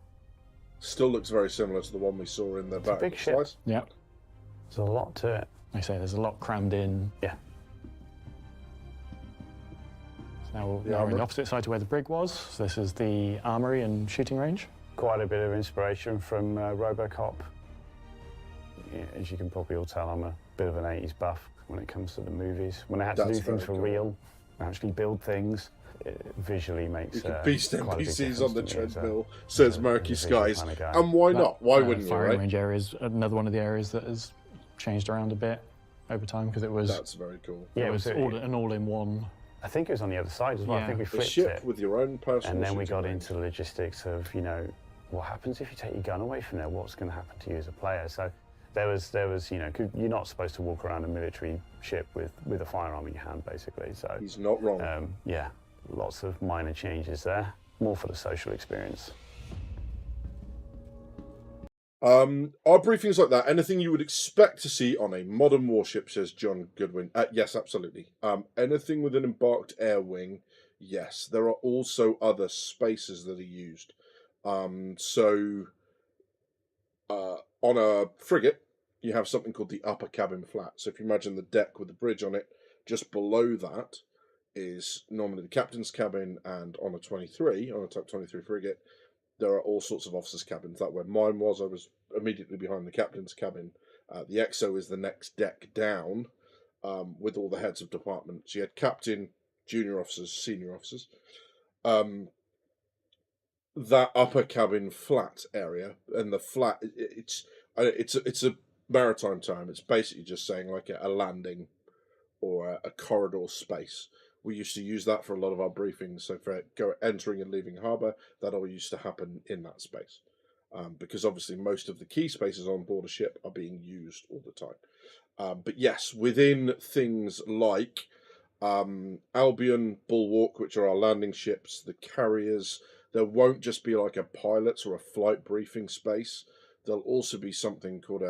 Still looks very similar to the one we saw in the back big ship. slice. Yeah, There's a lot to it. like I say, there's a lot crammed in. Yeah. So now The we're on armory. the opposite side to where the brig was. So this is the armory and shooting range. Quite a bit of inspiration from RoboCop. Yeah, as you can probably all tell, I'm a bit of an 80s buff when it comes to the movies. When I had to That's do things for very cool. real, actually build things, it visually makes You can beast quite a big NPCs on the difference to me as a- treadmill, says as a Murky visual Skies. kind of guy. And why That, not? Why wouldn't you, firing right? range area is another one of the areas that has changed around a bit over time because it was That's very cool. Yeah, it was an all-in-one. I think it was on the other side as well. I Yeah. think we The flipped ship it. with your own personal. And then we shooting got range. into the logistics of, you know, what happens if you take your gun away from there? What's going to happen to you as a player? So there was, you know, 'cause you're not supposed to walk around a military ship with a firearm in your hand, basically. So He's not wrong. yeah, lots of minor changes there, more for the social experience. Our briefings like that, anything you would expect to see on a modern warship, says John Goodwin. Yes, absolutely. Anything with an embarked air wing, yes. There are also other spaces that are used. So on a frigate, you have something called the upper cabin flat. So if you imagine the deck with the bridge on it, just below that is normally the captain's cabin, and on a 23, on a Type 23 frigate, there are all sorts of officers' cabins. That where mine was, I was immediately behind the captain's cabin. The XO is the next deck down, with all the heads of departments. You had captain, junior officers, senior officers. That upper cabin flat area, and the flat, it's a maritime term. It's basically just saying like a landing or a corridor space. We used to use that for a lot of our briefings. So for entering and leaving harbour, that all used to happen in that space. Because obviously most of the key spaces on board a ship are being used all the time. But yes, within things like Albion, Bulwark, which are our landing ships, the carriers, there won't just be like a pilot's or a flight briefing space. There'll also be something called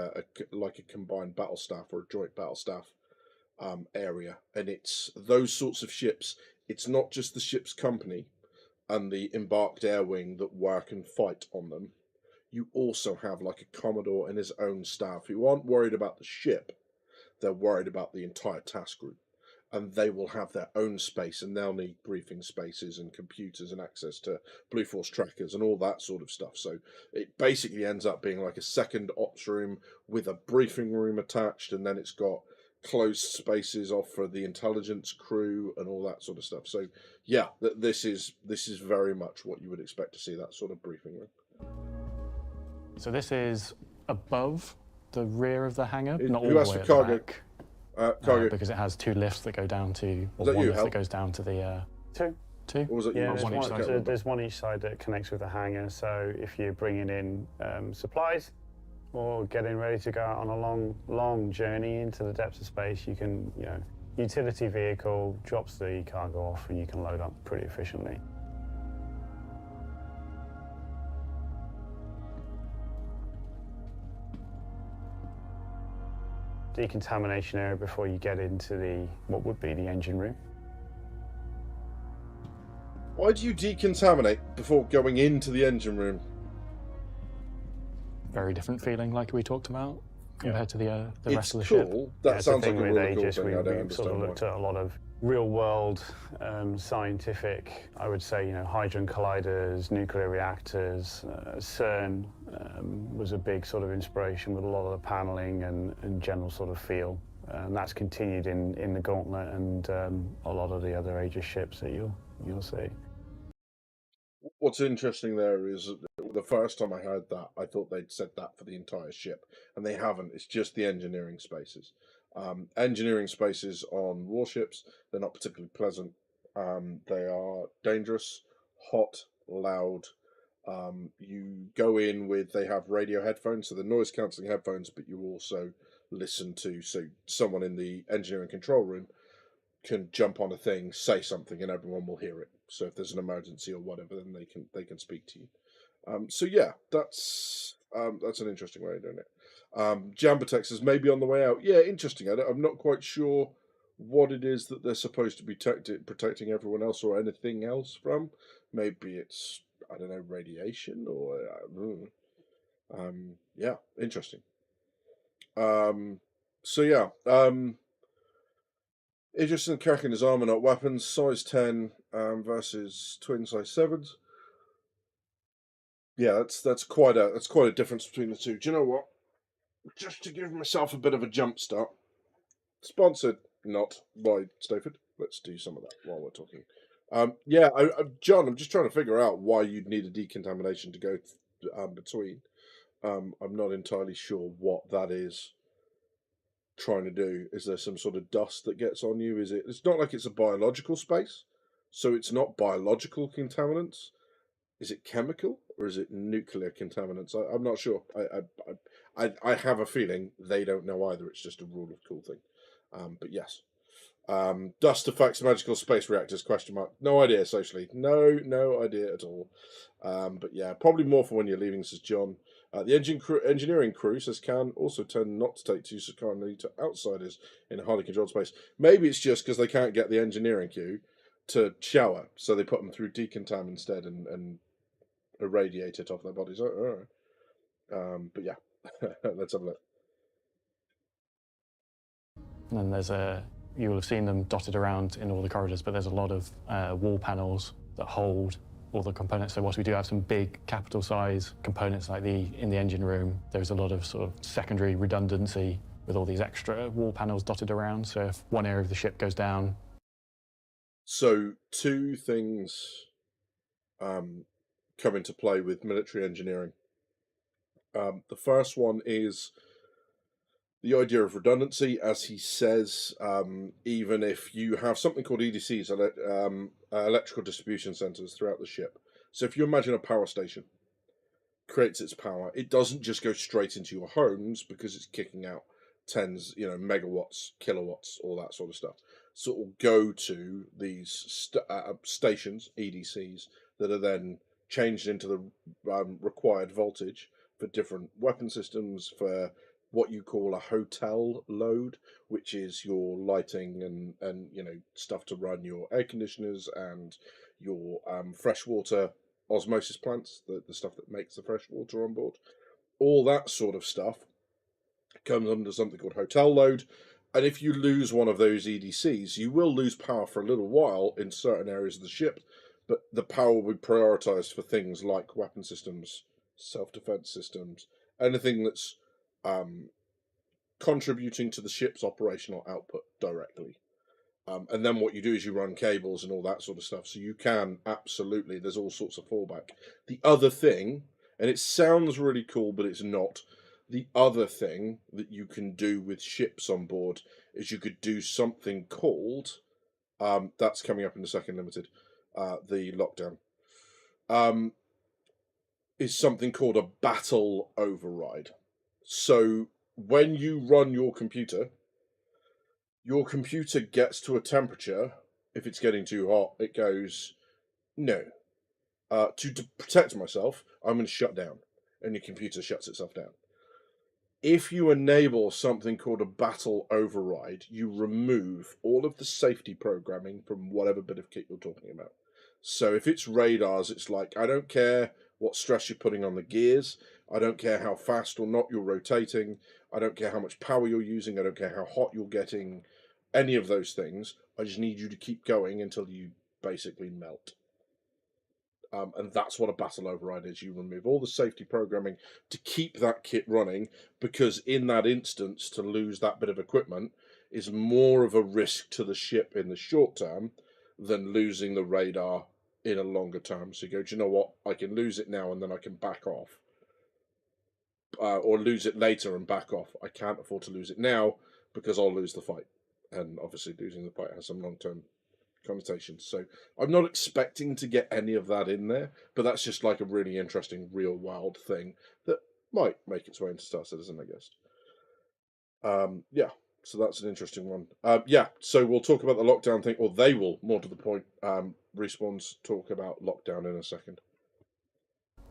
like a combined battle staff or a joint battle staff area, and it's those sorts of ships. It's not just the ship's company and the embarked air wing that work and fight on them. You also have like a commodore and his own staff who aren't worried about the ship. They're worried about the entire task group, and they will have their own space, and they'll need briefing spaces and computers and access to Blue Force trackers and all that sort of stuff. So it basically ends up being like a second ops room with a briefing room attached, and then it's got closed spaces off for the intelligence crew and all that sort of stuff. So yeah, this is very much what you would expect to see, that sort of briefing room. So this is above the rear of the hangar, not all Who the asked way for at the cargo? back, Cargo. because it has 2 lifts that go down to, or that one you, lift Hal? that goes down to the Two. two. Or was it you? Yeah, One each side. there's one each side that connects with the hangar. So if you're bringing in supplies or getting ready to go out on a long journey into the depths of space, you can, you know, utility vehicle, drops the cargo off, and you can load up pretty efficiently. Decontamination area before you get into what would be the engine room. Why do you decontaminate before going into the engine room? Very different feeling, like we talked about, compared to the rest of the It's ship. cool. That sounds like a really cool Aegis, thing. I don't we understand sort of why. looked at a lot of real-world scientific, I would say, hydrogen colliders, nuclear reactors. CERN was a big sort of inspiration with a lot of the paneling and general sort of feel. And that's continued in the Gauntlet and a lot of the other Aegis ships that you'll see. What's interesting there is the first time I heard that, I thought they'd said that for the entire ship, and they haven't. It's just the engineering spaces. Engineering spaces on warships, they're not particularly pleasant. They are dangerous, hot, loud. You go in with, they have radio headphones, so the noise cancelling headphones, but you also listen to, so someone in the engineering control room can jump on a thing, say something, and everyone will hear it. So if there's an emergency or whatever, then they can speak to you. So yeah, that's an interesting way of doing it. Jambatex is maybe on the way out. Yeah, interesting. I'm not quite sure what it is that they're supposed to be protecting everyone else or anything else from. Maybe it's, I don't know, radiation or yeah, interesting. So yeah, Idris and Kirk in his armor, not weapons. Size 10 versus twin size 7s. Yeah, that's quite a difference between the two. Do you know what? Just to give myself a bit of a jump start. Sponsored not by Stoford. Let's do some of that while we're talking. Yeah, John, I'm just trying to figure out why you'd need a decontamination to go between. I'm not entirely sure what that is trying to do. Is there some sort of dust that gets on you? It's not like it's a biological space, so it's not biological contaminants. Is it chemical or is it nuclear contaminants? I'm not sure. I have a feeling they don't know either. It's just a rule of cool thing. But yes. Dust affects magical space reactors, question mark. No idea socially. No idea at all. But yeah, probably more for when you're leaving, says John. The engineering crew, says Can, also tend not to take too kindly to outsiders in a highly controlled space. Maybe it's just because they can't get the engineering queue to shower, so they put them through decontam instead and irradiate it off their bodies. But yeah, let's have a look. And then you will have seen them dotted around in all the corridors, but there's a lot of wall panels that hold all the components. So whilst we do have some big capital size components like in the engine room, there's a lot of sort of secondary redundancy with all these extra wall panels dotted around. So if one area of the ship goes down. So two things come into play with military engineering. The first one is the idea of redundancy, as he says, even if you have something called EDCs, electrical distribution centers throughout the ship. So if you imagine a power station creates its power, it doesn't just go straight into your homes because it's kicking out tens, megawatts, kilowatts, all that sort of stuff. So it will go to these stations, EDCs, that are then changed into the required voltage for different weapon systems, for what you call a hotel load, which is your lighting and stuff to run your air conditioners and your freshwater osmosis plants, the stuff that makes the fresh water on board. All that sort of stuff comes under something called hotel load. And if you lose one of those EDCs, you will lose power for a little while in certain areas of the ship, but the power will be prioritized for things like weapon systems, self-defense systems, anything that's contributing to the ship's operational output directly. And then what you do is you run cables and all that sort of stuff. So you can absolutely, there's all sorts of fallback. The other thing, and it sounds really cool, but it's not. The other thing that you can do with ships on board is you could do something called, that's coming up in the second limited, the lockdown, is something called a battle override. So when you run your computer, your computer gets to a temperature, if it's getting too hot, it goes, no. To protect myself, I'm going to shut down. And your computer shuts itself down. If you enable something called a battle override, you remove all of the safety programming from whatever bit of kit you're talking about. So if it's radars, it's like, I don't care what stress you're putting on the gears. I don't care how fast or not you're rotating. I don't care how much power you're using. I don't care how hot you're getting. Any of those things. I just need you to keep going until you basically melt. And that's what a battle override is. You remove all the safety programming to keep that kit running, because in that instance, to lose that bit of equipment is more of a risk to the ship in the short term than losing the radar in a longer term. So you go, do you know what? I can lose it now and then I can back off. Or lose it later and back off. I can't afford to lose it now because I'll lose the fight. And obviously losing the fight has some long-term connotations. So I'm not expecting to get any of that in there, but that's just like a really interesting real-world thing that might make its way into Star Citizen, I guess. Yeah, so that's an interesting one. Yeah, so we'll talk about the lockdown thing, or they will, more to the point. Respawn's talk about lockdown in a second.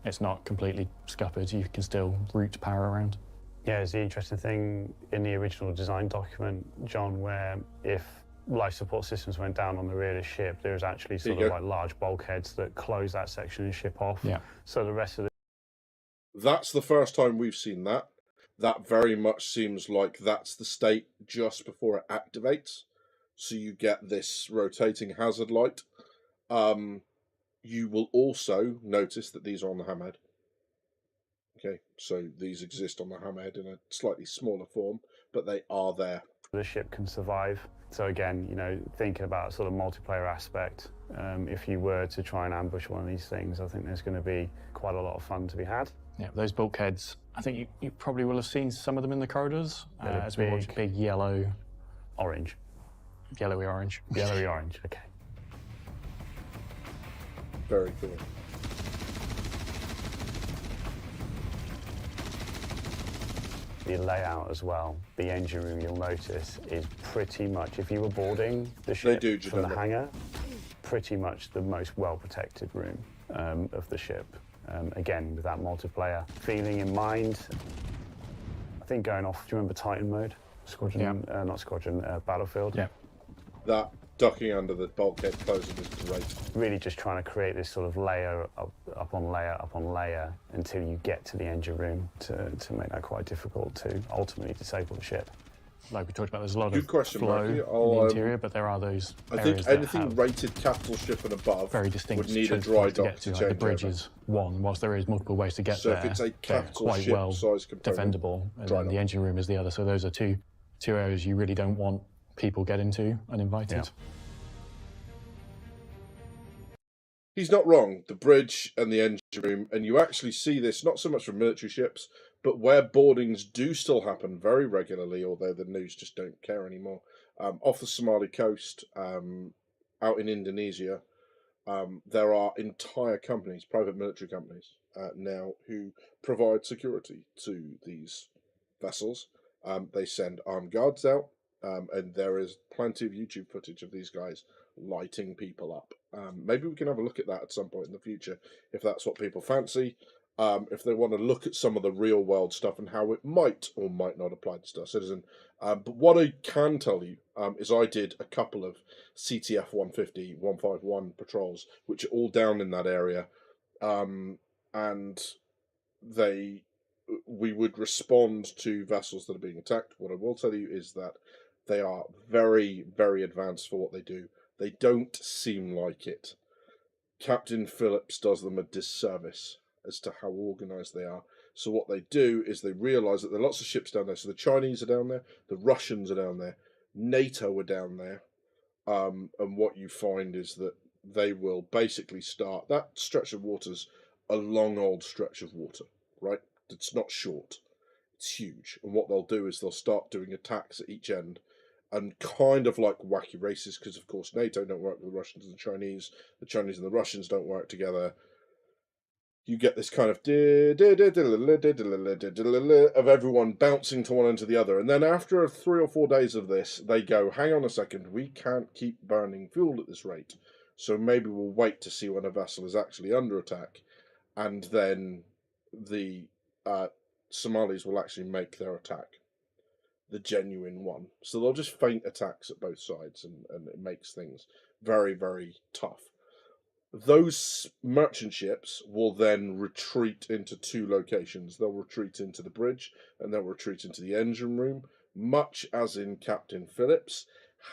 It's not completely scuppered. You can still route power around. Yeah, it's the interesting thing in the original design document, John, where if life support systems went down on the rear of the ship, there's actually sort of like large bulkheads that close that section of the ship off. Yeah. So the rest of the... That's the first time we've seen that. That very much seems like that's the state just before it activates. So you get this rotating hazard light. You will also notice that these are on the hammerhead. Okay, so these exist on the hammerhead in a slightly smaller form, but they are there. The ship can survive. So again, you know, thinking about sort of multiplayer aspect, if you were to try and ambush one of these things, I think there's going to be quite a lot of fun to be had. Yeah, those bulkheads, I think you probably will have seen some of them in the corridors as we watch big yellow... Orange. Yellowy orange. Yellowy orange, okay. Very cool. The layout as well, the engine room, you'll notice, is pretty much, if you were boarding the ship from the hangar, pretty much the most well-protected room of the ship. Again, with that multiplayer feeling in mind. I think going off, do you remember Titan mode? Squadron, yeah. Not Squadron, Battlefield. Yeah. That ducking under the bulkhead closing is great. Really just trying to create this sort of layer up on layer up on layer until you get to the engine room to make that quite difficult to ultimately disable the ship. Like we talked about, there's a lot Good of question, flow Marky. in the interior, but there are those I areas think anything that have rated capital ship and above very distinct would need a choke dry points to dock get to to. change Like the bridge over. is one, whilst there is multiple ways to get So there. if it's a they're capital quite ship well size component, defendable, and dry then the dock. engine room is the other. So those are two areas you really don't want people get into uninvited. Yeah. He's not wrong. The bridge and the engine room, and you actually see this not so much from military ships, but where boardings do still happen very regularly, although the news just don't care anymore. Off the Somali coast, out in Indonesia, there are entire companies, private military companies, now who provide security to these vessels. They send armed guards out, and there is plenty of YouTube footage of these guys lighting people up. Maybe we can have a look at that at some point in the future, if that's what people fancy. If they want to look at some of the real world stuff and how it might or might not apply to Star Citizen. But what I can tell you is I did a couple of CTF 150, 151 patrols, which are all down in that area. And we would respond to vessels that are being attacked. What I will tell you is that they are very, very advanced for what they do. They don't seem like it. Captain Phillips does them a disservice as to how organised they are. So what they do is they realise that there are lots of ships down there. So the Chinese are down there, the Russians are down there, NATO are down there. And what you find is that they will basically start... That stretch of water's a long old stretch of water, right? It's not short. It's huge. And what they'll do is they'll start doing attacks at each end, and kind of like wacky races, because of course NATO don't work with the Russians and the Chinese and the Russians don't work together. you get this kind of of everyone bouncing to one end to the other. And then after 3 or 4 days of this, they go, hang on a second, we can't keep burning fuel at this rate. So maybe we'll wait to see when a vessel is actually under attack. And then the Somalis will actually make their attack, the genuine one. So they'll just feint attacks at both sides, and it makes things very, very tough. Those merchant ships will then retreat into 2 locations. They'll retreat into the bridge, and they'll retreat into the engine room, much as in Captain Phillips.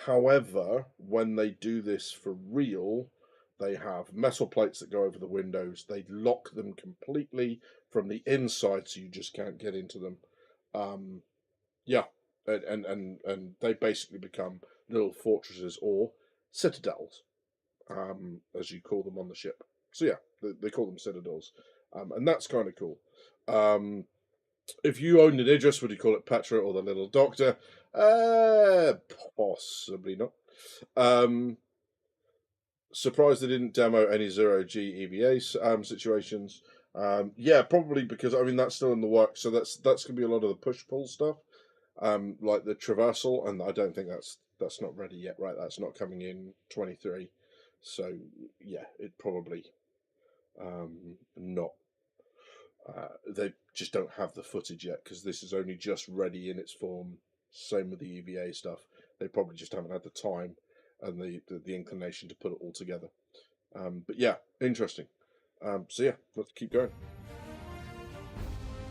However, when they do this for real, they have metal plates that go over the windows. They lock them completely from the inside, so you just can't get into them. Yeah, and they basically become little fortresses or citadels, as you call them on the ship. So yeah, they call them citadels, and that's kind of cool. If you owned an Idris, would you call it Petra or the Little Doctor? Possibly not. Surprised they didn't demo any 0G EVA situations. Yeah, probably because I mean that's still in the works, so that's gonna be a lot of the push-pull stuff, like the traversal, and I don't think that's not ready yet, right? That's not coming in 23, so yeah, it probably not. They just don't have the footage yet because this is only just ready in its form. Same with the EVA stuff. They probably just haven't had the time and the inclination to put it all together. But yeah, interesting. So yeah, let's keep going.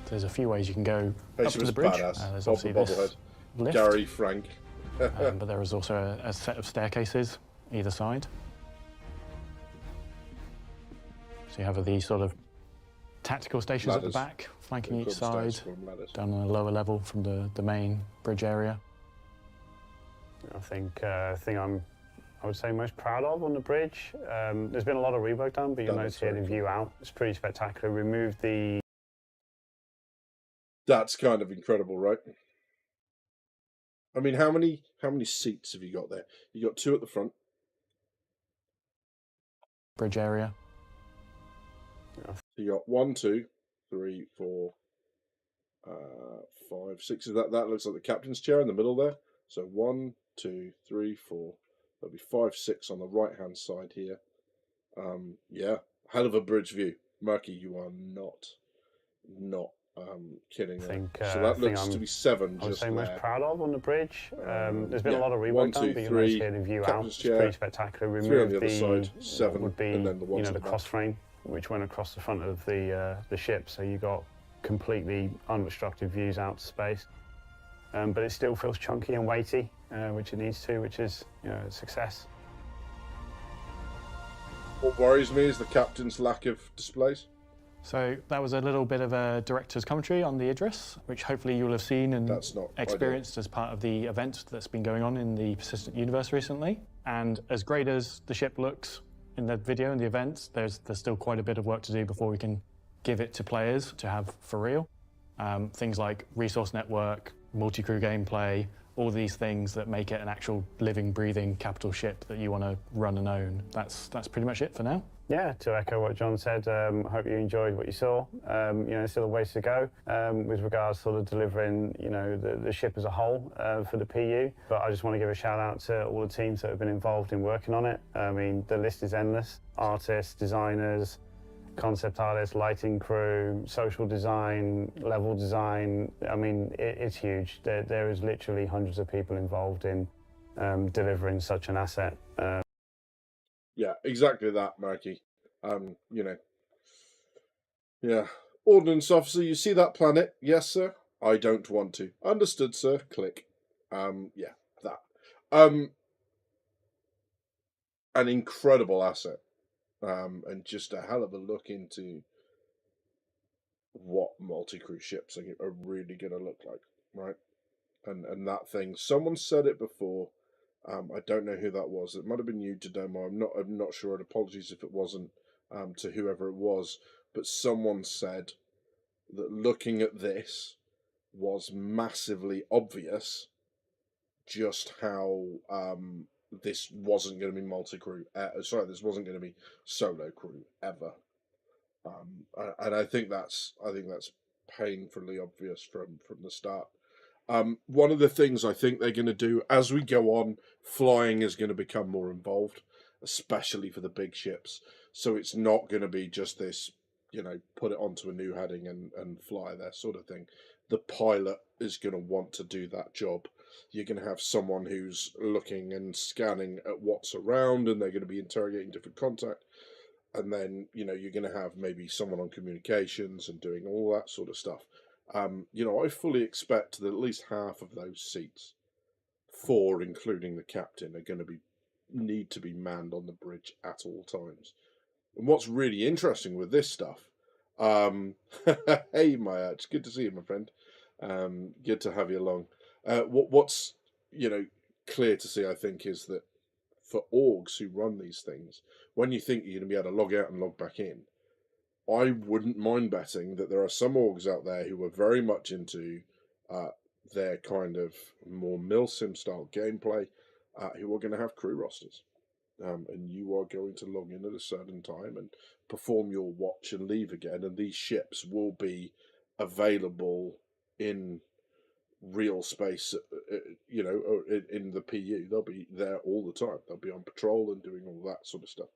There's a few ways you can go Hey, up she to was the bridge. badass. There's Bob obviously the this Bobblehead. lift, Gary Frank. but there is also a set of staircases either side. So you have these sort of tactical stations at the Ladders. back, flanking They each call them side, stairs, call them ladders. down on a lower level from the main bridge area. I think thing I would say most proud of on the bridge. There's been a lot of rework done, but you'll That notice is here very the view out. It's pretty spectacular. Removed the That's kind of incredible, right? I mean, how many seats have you got there? You got 2 at the front. Bridge area. So you got 1, 2, 3, 4, 5, 6. That looks like the captain's chair in the middle there. So 1, 2, 3, 4. There'll be 5, 6 on the right hand side here. Yeah, hell of a bridge view. Murky, you are not kidding. think, So that thing looks I'm- to be 7 I would just say most there. proud of on the bridge. There's been yeah, a lot of 1, rework done, 2, but you'll 3, notice here the view out. captain's It's chair, pretty spectacular. 3 on Removed the other side, what 7, would be and then the ones at the the back. cross frame, which went across the front of the ship, so you got completely unobstructed views out to space. But it still feels chunky and weighty, which it needs to, which is a success. What worries me is the captain's lack of displays. So that was a little bit of a director's commentary on the Idris, which hopefully you'll have seen and That's not experienced as part of the event that's been going on in the Persistent Universe recently. And as great as the ship looks in the video and the events, there's still quite a bit of work to do before we can give it to players to have for real. Things like resource network, multi-crew gameplay, all these things that make it an actual living, breathing capital ship that you want to run and own. That's pretty much it for now. Yeah, to echo what John said, I hope you enjoyed what you saw. There's still a ways to go with regards to sort of delivering, the ship as a whole for the PU. But I just want to give a shout out to all the teams that have been involved in working on it. I mean, the list is endless. Artists, designers, concept artists, lighting crew, social design, level design. I mean, it's huge. There is literally hundreds of people involved in delivering such an asset. Yeah, exactly that, Marky. Yeah. Ordnance officer, you see that planet? Yes, sir. I don't want to. Understood, sir. Click. Yeah, that. An incredible asset. And just a hell of a look into what multi-crew ships are really going to look like, right? And that thing, someone said it before. I don't know who that was. It might have been you, Domo. I'm not sure. And apologies if it wasn't to whoever it was. But someone said that looking at this was massively obvious just how this wasn't going to be multi-crew. This wasn't going to be solo crew ever. And I think that's painfully obvious from the start. One of the things I think they're going to do as we go on, flying is going to become more involved, especially for the big ships. So it's not going to be just this, put it onto a new heading and fly there sort of thing. The pilot is going to want to do that job. You're going to have someone who's looking and scanning at what's around, and they're going to be interrogating different contact. And then, you're going to have maybe someone on communications and doing all that sort of stuff. I fully expect that at least half of those seats, 4 including the captain, are going to need to be manned on the bridge at all times. And what's really interesting with this stuff, hey Maya, it's good to see you, my friend. Good to have you along. What's clear to see, I think, is that for orgs who run these things, when you think you're going to be able to log out and log back in, I wouldn't mind betting that there are some orgs out there who are very much into their kind of more milsim style gameplay, who are going to have crew rosters. And you are going to log in at a certain time and perform your watch and leave again, and these ships will be available in real space, in the PU. They'll be there all the time. They'll be on patrol and doing all that sort of stuff.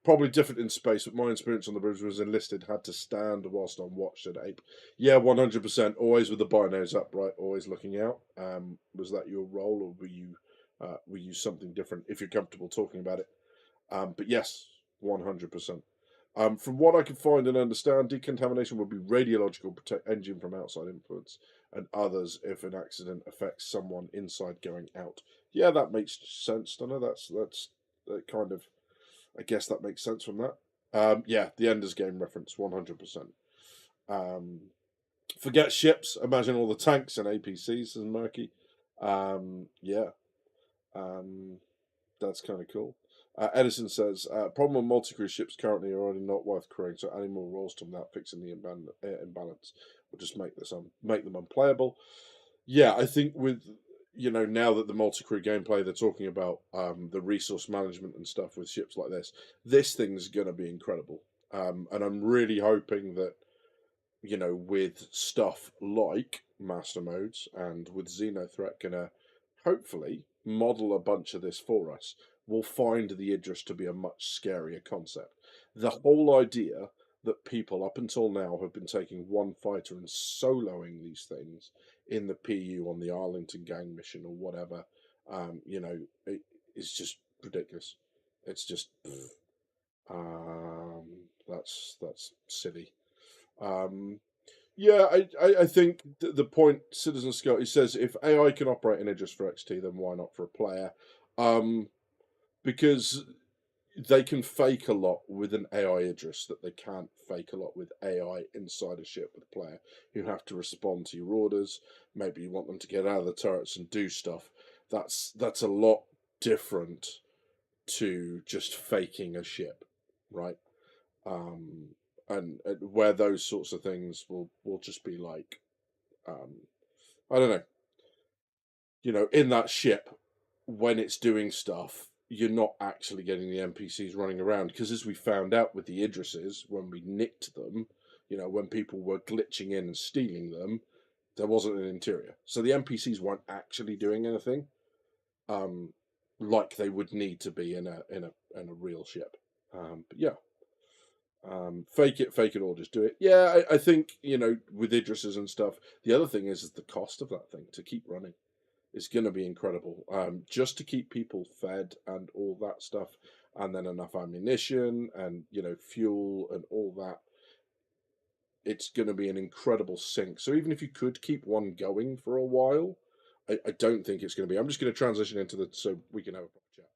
Probably different in space, but my experience on the bridge was enlisted, had to stand whilst on watch at Ape. Yeah, 100%. Always with the binos up, right? Always looking out. Was that your role, or were you something different? If you're comfortable talking about it, but yes, 100%. From what I could find and understand, decontamination would be radiological, protect engine from outside influence, and others if an accident affects someone inside going out. Yeah, that makes sense, doesn't it? That's that kind of, I guess that makes sense from that. Yeah, the Ender's Game reference, 100%. Forget ships, imagine all the tanks and APCs and Murky. That's kind of cool. Edison says, problem on multi-crew ships currently are already not worth crewing, so adding more roles to them without fixing the imbalance will just make them unplayable. Yeah, I think with, now that the multi-crew gameplay, they're talking about the resource management and stuff with ships like this thing's going to be incredible. And I'm really hoping that, with stuff like Master Modes and with Xenothreat going to hopefully model a bunch of this for us, we'll find the Idris to be a much scarier concept. The whole idea that people up until now have been taking one fighter and soloing these things in the PU on the Arlington gang mission or whatever, it is just ridiculous. It's just, that's silly. I think the point, Citizen Scott, he says, if AI can operate in Idris for XT, then why not for a player? Because they can fake a lot with an AI Idris that they can't fake a lot with AI inside a ship with a player. You have to respond to your orders. Maybe you want them to get out of the turrets and do stuff. That's a lot different to just faking a ship, right? And where those sorts of things will just be like, I don't know, in that ship, when it's doing stuff, you're not actually getting the NPCs running around, because as we found out with the Idrises, when we nicked them, when people were glitching in and stealing them, there wasn't an interior, so the NPCs weren't actually doing anything, like they would need to be in a real ship. But yeah. Fake it or just do it. Yeah, I think, with Idrises and stuff, the other thing is the cost of that thing to keep running is going to be incredible. Just to keep people fed and all that stuff, and then enough ammunition and, fuel and all that, it's going to be an incredible sink. So even if you could keep one going for a while, I don't think it's going to be. I'm just going to transition into so we can have a proper chat.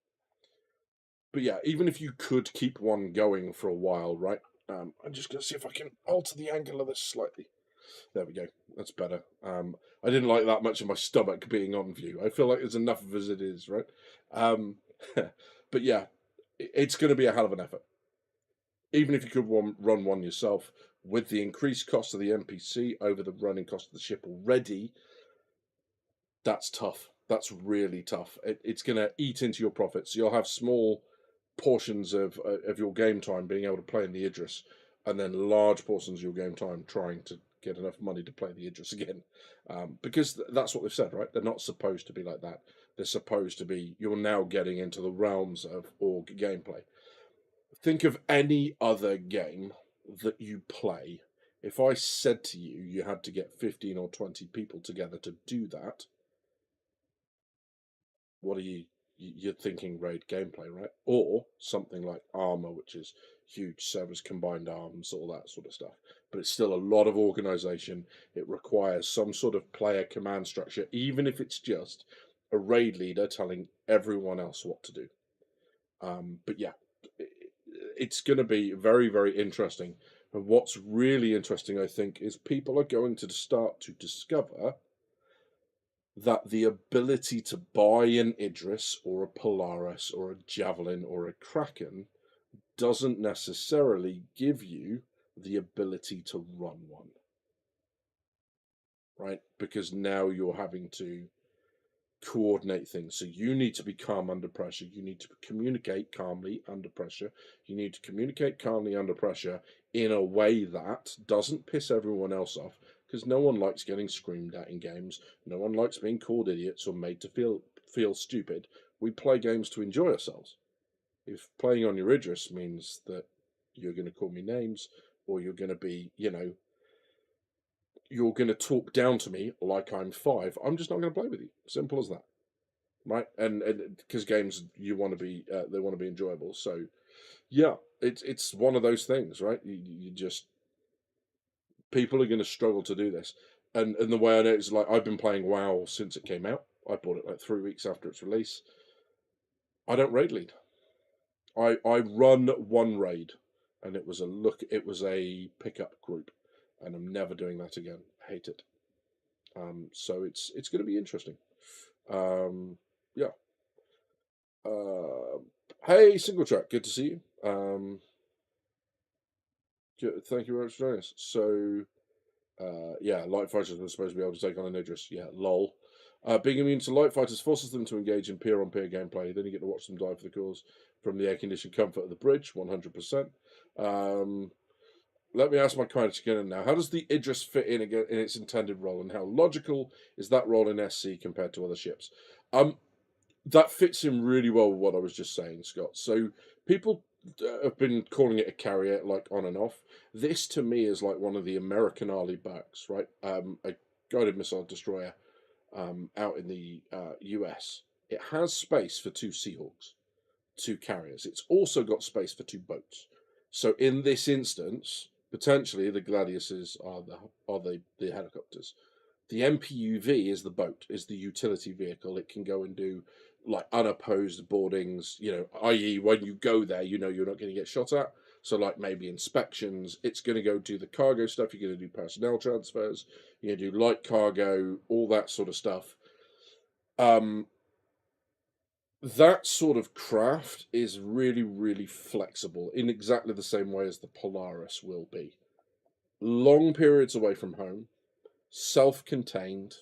But yeah, even if you could keep one going for a while, right? I'm just going to see if I can alter the angle of this slightly. There we go. That's better. I didn't like that much of my stomach being on view. I feel like there's enough of as it is, right? But yeah, it's going to be a hell of an effort. Even if you could run one yourself, with the increased cost of the NPC over the running cost of the ship already, that's tough. That's really tough. It's going to eat into your profits. You'll have small portions of your game time being able to play in the Idris, and then large portions of your game time trying to get enough money to play the Idris again, because that's what they've said, right? They're not supposed to be like that. They're supposed to be. You're now getting into the realms of org gameplay. Think of any other game that you play. If I said to you, you had to get 15 or 20 people together to do that, what are you're thinking raid gameplay, right? Or something like Armor, which is huge servers, combined arms, all that sort of stuff. But it's still a lot of organization. It requires some sort of player command structure, even if it's just a raid leader telling everyone else what to do. But yeah, it's going to be very, very interesting. And what's really interesting, I think, is people are going to start to discover that the ability to buy an Idris or a Polaris or a Javelin or a Kraken doesn't necessarily give you the ability to run one. Right? Because now you're having to coordinate things. So you need to be calm under pressure. You need to communicate calmly under pressure. You need to communicate calmly under pressure in a way that doesn't piss everyone else off, because no one likes getting screamed at in games. No one likes being called idiots or made to feel stupid. We play games to enjoy ourselves. If playing on your Idris means that you're going to call me names, or you're going to be, you're going to talk down to me like I'm 5, I'm just not going to play with you. Simple as that, right? And because games, you want to be, they want to be enjoyable. So, yeah, it's one of those things, right? You just, people are going to struggle to do this. And the way I know is, like, I've been playing WoW since it came out. I bought it like 3 weeks after its release. I don't raid lead. I run one raid, and it was a pickup group, and I'm never doing that again. I hate it. So it's going to be interesting. Yeah. Hey, Single Track, good to see you. Thank you very much for joining us. So, yeah, light fighters were supposed to be able to take on an Idris. Yeah, lol. Being immune to light fighters forces them to engage in peer-on-peer gameplay. Then you get to watch them die for the cause from the air-conditioned comfort of the bridge, 100%. Let me ask my question again now. How does the Idris fit in again in its intended role, and how logical is that role in SC compared to other ships? That fits in really well with what I was just saying, Scott. So people have been calling it a carrier, like, on and off. This, to me, is like one of the American Arleigh Burkes, right? A guided missile destroyer out in the US. It has space for 2 Seahawks, 2 carriers. It's also got space for 2 boats. So in this instance, potentially the Gladiuses are the helicopters. The MPUV is the boat, is the utility vehicle. It can go and do, like, unopposed boardings, i.e. when you go there, you're not going to get shot at. So, like, maybe inspections. It's going to go do the cargo stuff. You're going to do personnel transfers. You're going to do light cargo, all that sort of stuff. That sort of craft is really, really flexible in exactly the same way as the Polaris will be. Long periods away from home, self-contained,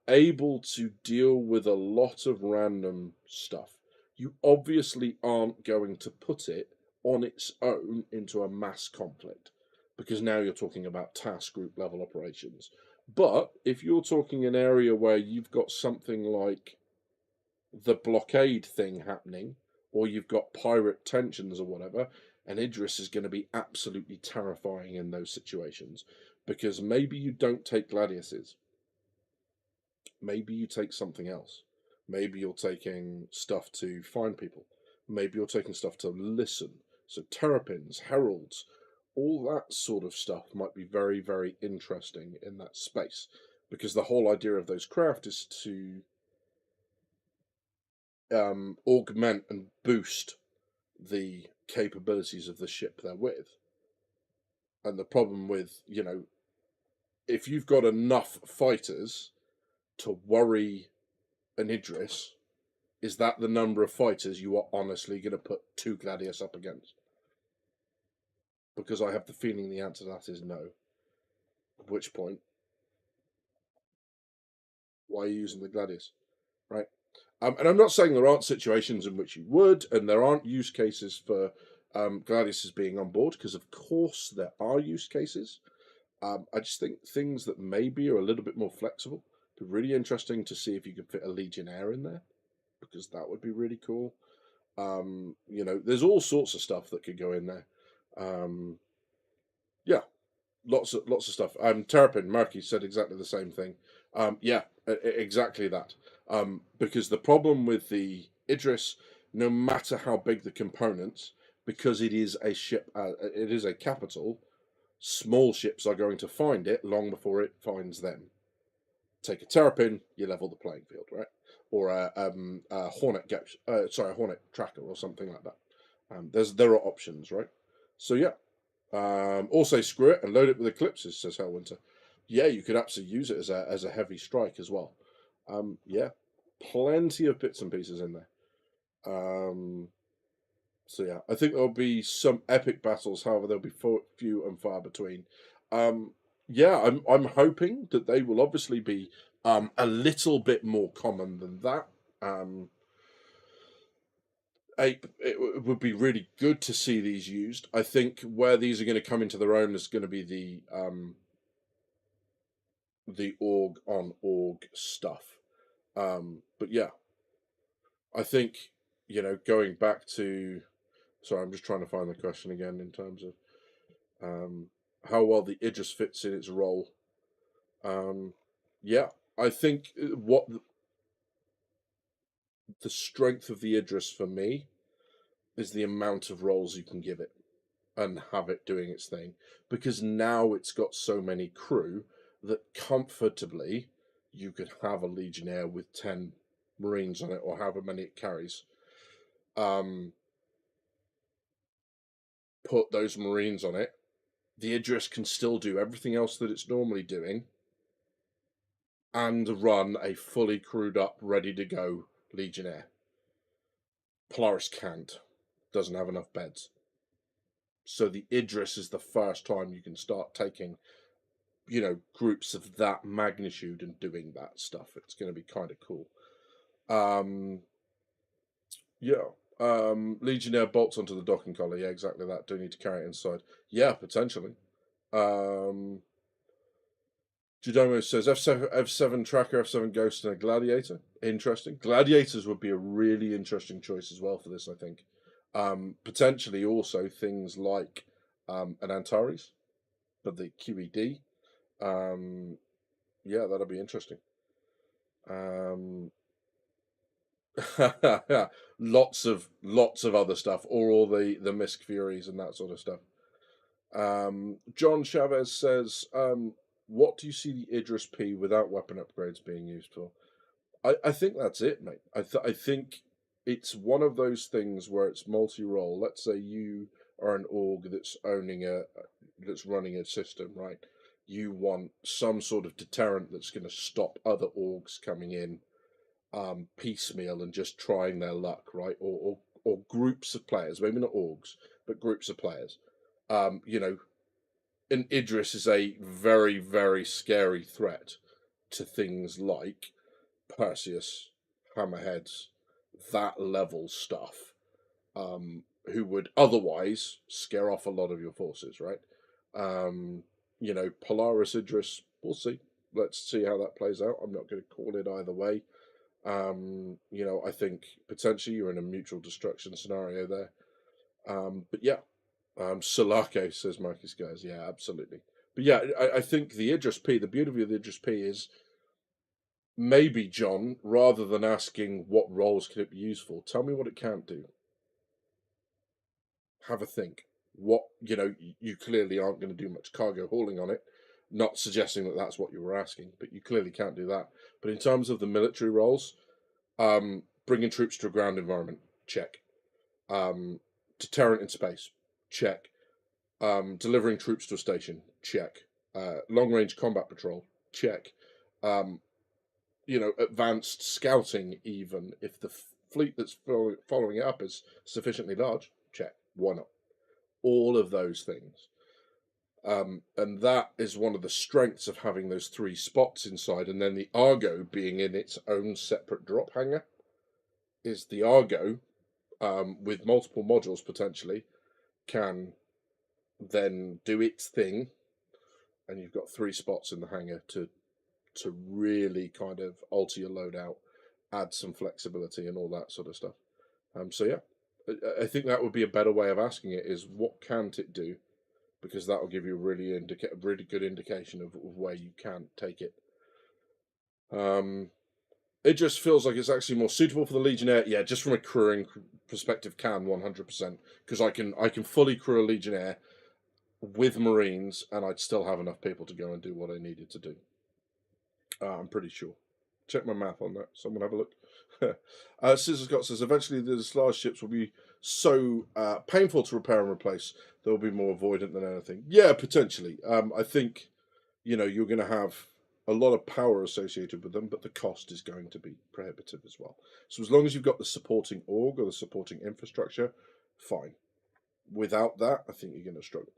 able to deal with a lot of random stuff. You obviously aren't going to put it on its own into a mass conflict, because now you're talking about task group level operations. But if you're talking an area where you've got something like the blockade thing happening, or you've got pirate tensions or whatever, and Idris is going to be absolutely terrifying in those situations, because maybe you don't take Gladiuses. Maybe you take something else. Maybe you're taking stuff to find people. Maybe you're taking stuff to listen. So terrapins, heralds, all that sort of stuff might be very, very interesting in that space, because the whole idea of those craft is to augment and boost the capabilities of the ship they're with. And the problem with, if you've got enough fighters to worry an Idris, is that the number of fighters you are honestly going to put 2 Gladius up against? Because I have the feeling the answer to that is no. At which point, why are you using the Gladius? right? And I'm not saying there aren't situations in which you would, and there aren't use cases for gladiators being on board, because of course there are use cases. I just think things that maybe are a little bit more flexible. It'd be really interesting to see if you could fit a Legionnaire in there, because that would be really cool. There's all sorts of stuff that could go in there. Yeah, lots of stuff. Terrapin Murky said exactly the same thing. Exactly that. Because the problem with the Idris, no matter how big the components, because it is a ship, it is a capital, small ships are going to find it long before it finds them. Take a Terrapin, you level the playing field, right? Or a Hornet Ghost, a Hornet Tracker or something like that. There are options, right? So yeah. Also screw it and load it with Eclipses, says Hellwinter. Yeah, you could absolutely use it as a heavy strike as well. Yeah, plenty of bits and pieces in there. So yeah, I think there'll be some epic battles. However, there'll be few and far between. Yeah, I'm hoping that they will obviously be a little bit more common than that. It would be really good to see these used. I think where these are going to come into their own is going to be the org on org stuff. But yeah, I think going back to. Sorry, I'm just trying to find the question again in terms of how well the Idris fits in its role. Yeah, I think what the strength of the Idris for me is the amount of roles you can give it and have it doing its thing, because now it's got so many crew that comfortably you could have a Legionnaire with 10 Marines on it, or however many it carries. Put those Marines on it. The Idris can still do everything else that it's normally doing and run a fully crewed up, ready to go Legionnaire. Polaris can't. Doesn't have enough beds. So the Idris is the first time you can start taking, groups of that magnitude and doing that stuff. It's going to be kind of cool. Legionnaire bolts onto the docking collar. Yeah, exactly that. Do need to carry it inside. Yeah, potentially. Judomo says F7 Tracker, F7 Ghost, and a Gladiator. Interesting. Gladiators would be a really interesting choice as well for this, I think. Potentially also things like an Antares, but the QED. Yeah, that'll be interesting. lots of other stuff, or all the Misk Furies and that sort of stuff. John Chavez says, what do you see the Idris P without weapon upgrades being used for? I think that's it, mate. I think it's one of those things where it's multi-role. Let's say you are an org that's that's running a system, right? You want some sort of deterrent that's going to stop other orgs coming in piecemeal and just trying their luck, right? Or groups of players, maybe not orgs, but groups of players. An Idris is a very, very scary threat to things like Perseus, Hammerheads, that level stuff, who would otherwise scare off a lot of your forces, right? Polaris Idris, we'll see. Let's see how that plays out. I'm not going to call it either way. I think potentially you're in a mutual destruction scenario there. But yeah, Solake, says Marcus Guys. Yeah, absolutely. But yeah, I think the Idris P, the beauty of the Idris P is maybe, John, rather than asking what roles can it be used for, tell me what it can't do. Have a think. What, you clearly aren't going to do much cargo hauling on it. Not suggesting that that's what you were asking, but you clearly can't do that. But in terms of the military roles, bringing troops to a ground environment, check. Deterrent in space, check. Delivering troops to a station, check. Long-range combat patrol, check. Advanced scouting, even if the fleet that's following it up is sufficiently large, check. Why not? All of those things. And that is one of the strengths of having those 3 spots inside, and then the Argo being in its own separate drop hangar. Is the Argo, with multiple modules potentially, can then do its thing, and you've got 3 spots in the hangar to really kind of alter your loadout, add some flexibility and all that sort of stuff. So yeah, I think that would be a better way of asking it, is what can't it do? Because that will give you a really good indication of where you can take it. It just feels like it's actually more suitable for the Legionnaire. Yeah, just from a crewing perspective, can 100%, because I can fully crew a Legionnaire with Marines, and I'd still have enough people to go and do what I needed to do. I'm pretty sure. Check my math on that. Someone have a look. Scissor Scott says, eventually the large ships will be so painful to repair and replace, they'll be more avoidant than anything. Yeah, potentially. I think, you're going to have a lot of power associated with them, but the cost is going to be prohibitive as well. So as long as you've got the supporting org or the supporting infrastructure, fine. Without that, I think you're going to struggle.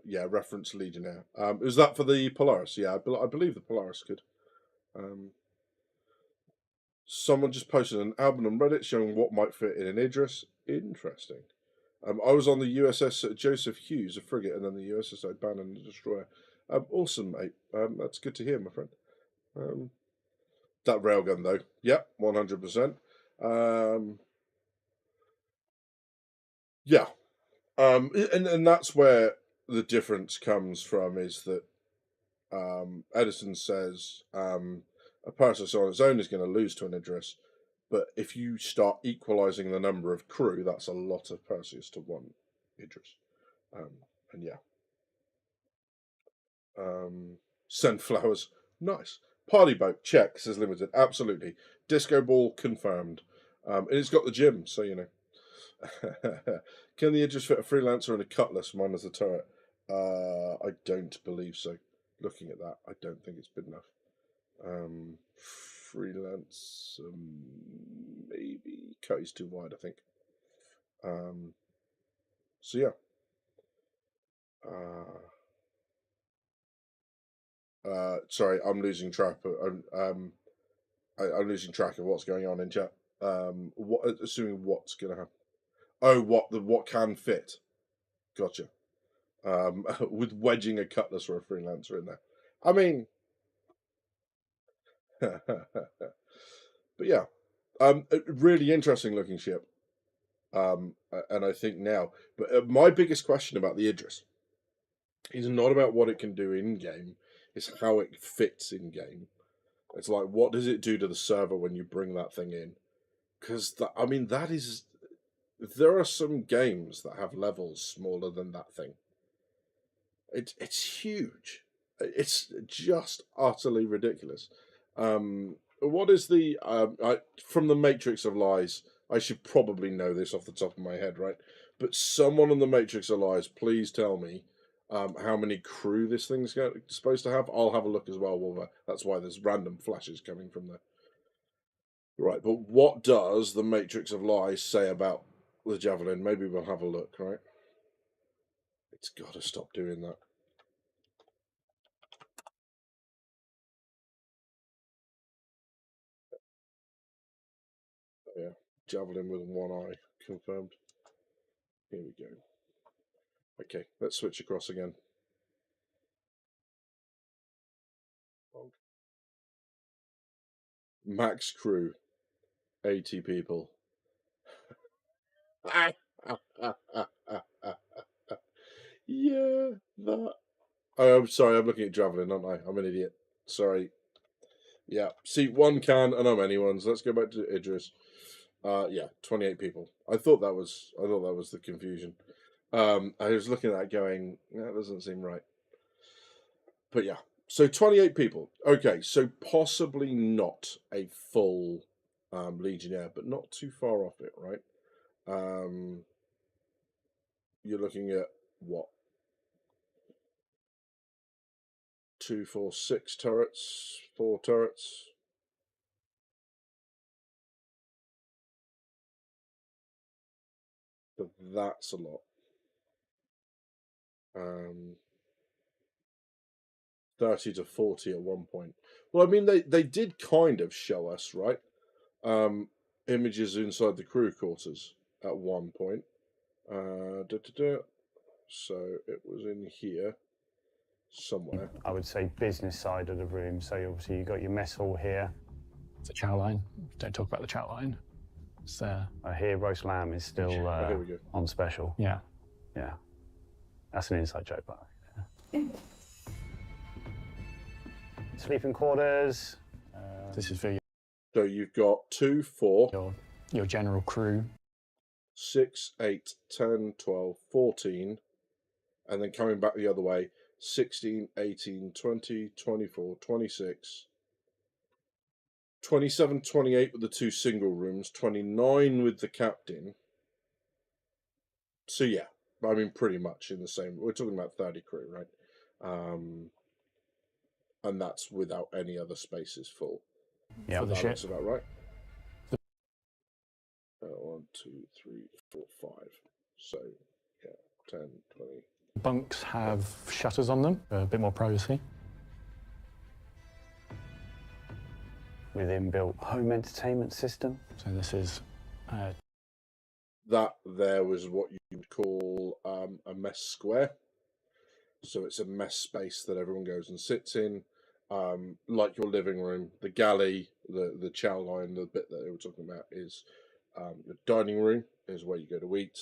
Yeah, reference Legionnaire. Is that for the Polaris? Yeah, I believe the Polaris could. Someone just posted an album on Reddit showing what might fit in an Idris. Interesting. I was on the USS Joseph Hughes, a frigate, and then the USS O'Bannon, and the destroyer. Awesome, mate. That's good to hear, my friend. That railgun, though. Yep, 100%. Yeah. And that's where the difference comes from, is that Edison says a Perseus on its own is going to lose to an Idris, but if you start equalizing the number of crew, that's a lot of Perseus to 1 Idris. And yeah. Send flowers. Nice. Party boat, check, says Limited. Absolutely. Disco ball, confirmed. And it's got the gym, so you know. Can the Idris fit a freelancer and a cutlass minus the turret? I don't believe so. Looking at that, I don't think it's big enough. Freelance, maybe. Cut is too wide, I think. So yeah. Sorry, I'm losing track. I'm losing track of what's going on in chat. Assuming what's going to happen. Oh, what can fit? Gotcha. With wedging a cutlass or a freelancer in there. I mean, but yeah, a really interesting looking ship. And I think now, but my biggest question about the Idris is not about what it can do in game; it's how it fits in game. It's like, what does it do to the server when you bring that thing in? Because that is. There are some games that have levels smaller than that thing. It's huge. It's just utterly ridiculous. What is the from the Matrix of Lies? I should probably know this off the top of my head, right? But someone on the Matrix of Lies, please tell me how many crew this thing's supposed to have. I'll have a look as well, Wolver. That's why there's random flashes coming from there. Right, but what does the Matrix of Lies say about the Javelin? Maybe we'll have a look, right? It's got to stop doing that. Yeah, Javelin with 1 eye, confirmed. Here we go. Okay, let's switch across again. Max crew, 80 people. Yeah, that. Oh, I'm sorry, I'm looking at Javelin, aren't I? I'm an idiot. Sorry. Yeah, see, 1 can, and how many ones? Let's go back to Idris. Yeah, 28 people. I thought that was the confusion. I was looking at that going, that doesn't seem right. But yeah, so 28 people. Okay, so possibly not a full Legionnaire, but not too far off it, right? You're looking at what? 2, 4, 6 turrets, 4 turrets. but that's a lot. 30 to 40 at one point. Well, I mean, they did kind of show us, right? Images inside the crew quarters at one point. So it was in here somewhere. I would say business side of the room. So obviously you've got your mess hall here. It's a chow line. Don't talk about the chow line. It's there. I hear roast lamb is still Here we go. on special. Yeah. Yeah. That's an inside joke, but sleeping quarters. This is for So you've got 2, 4, your general crew. 6, 8, 10, 12, 14, and then coming back the other way, 16, 18, 20, 24, 26, 27, 28 with the 2 single rooms, 29 with the captain. So yeah, I mean, pretty much in the same. We're talking about 30 crew, right? And that's without any other spaces full. Yeah, For the ship. That's about right. 1, 2, 3, 4, 5. So yeah, 10, 20. Bunks have shutters on them, a bit more privacy. with inbuilt home entertainment system. So this is That there was what you would call a mess square. So it's a mess space that everyone goes and sits in, like your living room. The galley, the chow line, the bit that they were talking about is the dining room, is where you go to eat.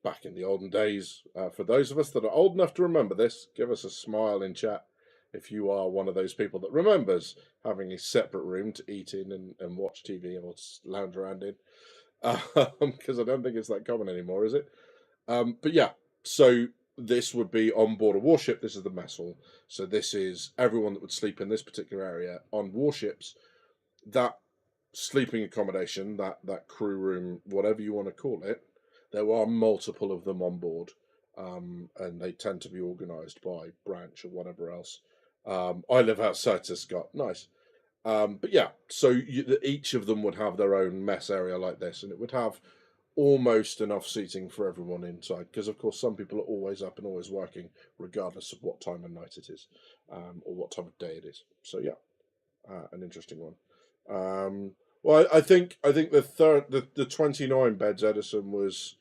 Back in the olden days, for those of us that are old enough to remember this, give us a smile in chat if you are one of those people that remembers having a separate room to eat in and watch TV or lounge around in. Because I don't think it's that common anymore, is it? But yeah, so this would be on board a warship. This is the mess hall. So this is everyone that would sleep in this particular area on warships. That sleeping accommodation, that crew room, whatever you want to call it, there are multiple of them on board, and they tend to be organised by branch or whatever else. I live outside to Scott. Nice. But yeah, so each of them would have their own mess area like this, and it would have almost enough seating for everyone inside, because of course some people are always up and always working, regardless of what time of night it is, or what time of day it is. So yeah, an interesting one. Well, I think the 29 beds, Edison, was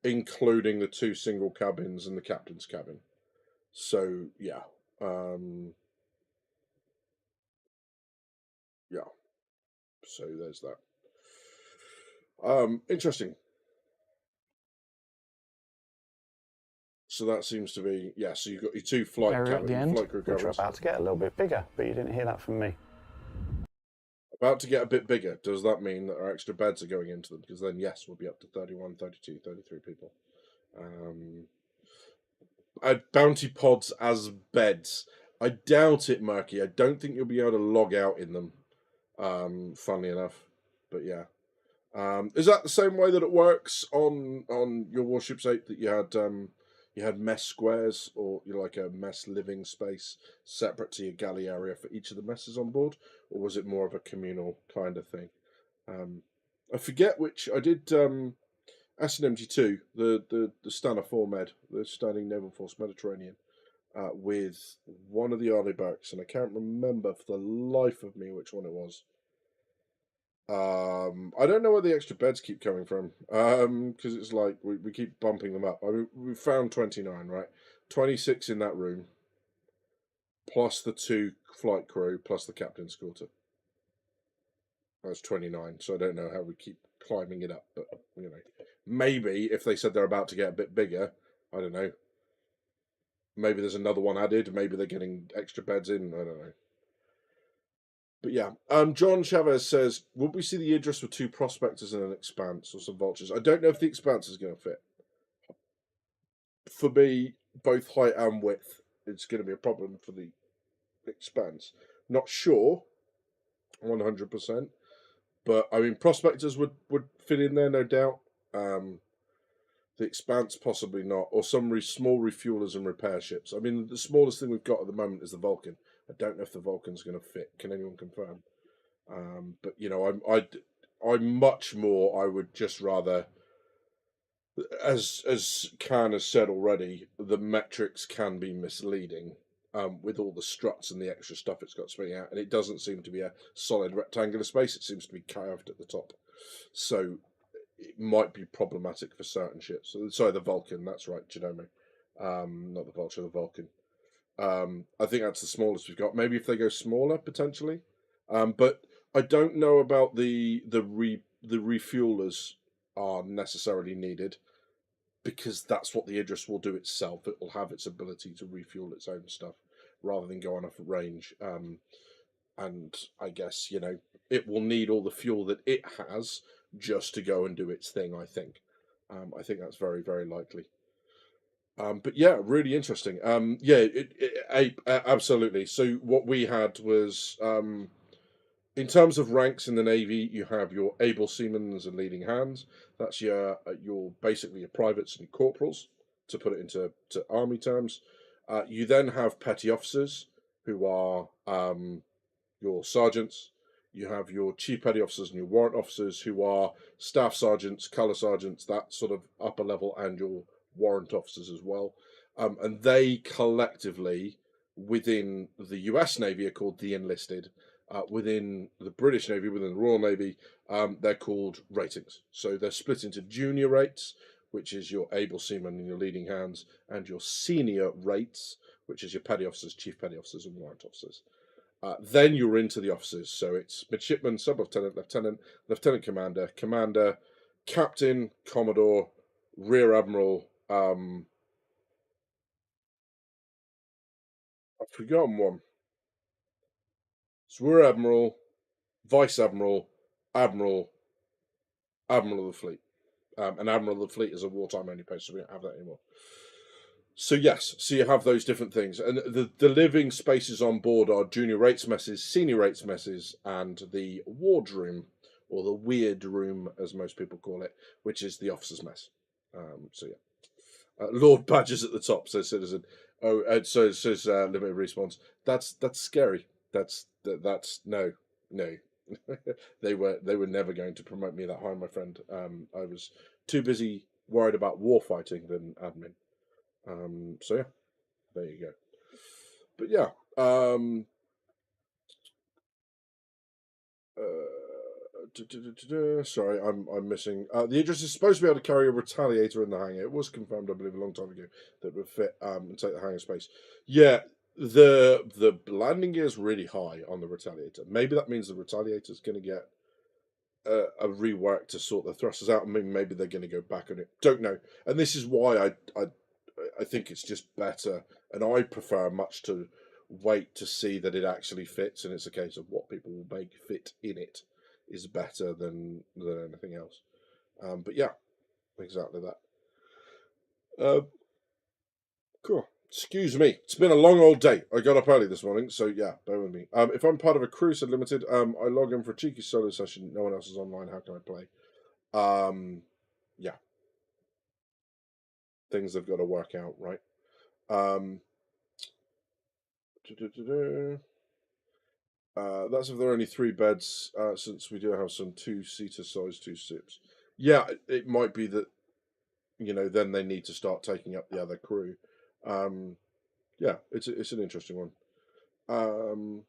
including the 2 single cabins and the captain's cabin. So yeah, yeah. So there's that. Interesting. So that seems to be, yeah, so you've got your 2 flight Area at the end, flight crew Which are cabins. about to get a little bit bigger, but you didn't hear that from me. About to get a bit bigger. Does that mean that our extra beds are going into them? Because then, yes, we'll be up to 31, 32, 33 people. Bounty pods as beds. I doubt it, Murky. I don't think you'll be able to log out in them, funnily enough. But yeah. Is that the same way that it works on your Warships 8, that you had mess squares, or like a mess living space separate to your galley area for each of the messes on board, or was it more of a communal kind of thing? I forget which. I did SNMG2, the Stanner 4 Med, the Standing Naval Force Mediterranean, with one of the army barracks, and I can't remember for the life of me which one it was. I don't know where the extra beds keep coming from, because it's like we keep bumping them up. I mean, we found 29, right? 26 in that room, plus the 2 flight crew, plus the captain's quarter. That's 29, so I don't know how we keep climbing it up, but, maybe if they said they're about to get a bit bigger, I don't know. Maybe there's another one added, maybe they're getting extra beds in, I don't know. But yeah, John Chavez says, would we see the Idris with 2 prospectors and an expanse or some vultures? I don't know if the expanse is going to fit. For me, both height and width, it's going to be a problem for the expanse. Not sure, 100%. But, I mean, prospectors would fit in there, no doubt. The expanse, possibly not. Or some small refuelers and repair ships. I mean, the smallest thing we've got at the moment is the Vulcan. I don't know if the Vulcan's going to fit. Can anyone confirm? But I'm much more. I would just rather as Khan has said already, the metrics can be misleading with all the struts and the extra stuff it's got spitting out, and it doesn't seem to be a solid rectangular space. It seems to be carved at the top, so it might be problematic for certain ships. Sorry, the Vulcan. That's right, Genome. Not the Vulture, the Vulcan. I think that's the smallest we've got. Maybe if they go smaller, potentially. But I don't know about the refuelers are necessarily needed, because that's what the Idris will do itself. It will have its ability to refuel its own stuff rather than go on off range. And I guess, it will need all the fuel that it has just to go and do its thing, I think. I think that's very, very likely. But yeah, really interesting. Absolutely. So what we had was, in terms of ranks in the Navy, you have your able seamen and leading hands. That's your basically your privates and corporals, to put it into army terms. You then have petty officers, who are your sergeants. You have your chief petty officers and your warrant officers, who are staff sergeants, colour sergeants, that sort of upper level, and your warrant officers as well. And they collectively, within the US Navy, are called the enlisted. Within the British Navy, within the Royal Navy, they're called ratings. So they're split into junior rates, which is your able seamen and your leading hands, and your senior rates, which is your petty officers, chief petty officers, and warrant officers. Then you're into the officers. So it's midshipman, sub-lieutenant, lieutenant, lieutenant commander, commander, captain, commodore, rear admiral. I've forgotten one. So rear admiral, vice admiral, admiral, admiral of the fleet. An admiral of the fleet is a wartime only post, so we don't have that anymore. So yes, so you have those different things, and the living spaces on board are junior rates messes, senior rates messes, and the wardroom, or the weird room, as most people call it, which is the officers' mess. So yeah, Lord Badger's at the top, says Citizen. Oh, so says Limited Response. That's scary. That's no. They were never going to promote me that high, my friend. I was too busy worried about war fighting than admin. So yeah, there you go. But yeah, sorry, I'm missing. The Idris is supposed to be able to carry a retaliator in the hangar. It was confirmed, I believe, a long time ago that would fit and take the hangar space. Yeah, the landing gear is really high on the retaliator. Maybe that means the retaliator is going to get a rework to sort the thrusters out. I mean, maybe they're going to go back on it. Don't know. And this is why I think it's just better, and I prefer much to wait to see that it actually fits, and it's a case of what people will make fit in it is better than anything else. But yeah, exactly that. Cool. Excuse me. It's been a long old day. I got up early this morning, so yeah, bear with me. If I'm part of a crew, said Limited, I log in for a cheeky solo session. No one else is online. How can I play? Yeah. Things have got to work out, right? That's if there are only 3 beds, since we do have some 2-seater size 2 ships. Yeah, it might be that, then they need to start taking up the other crew. Yeah, it's an interesting one.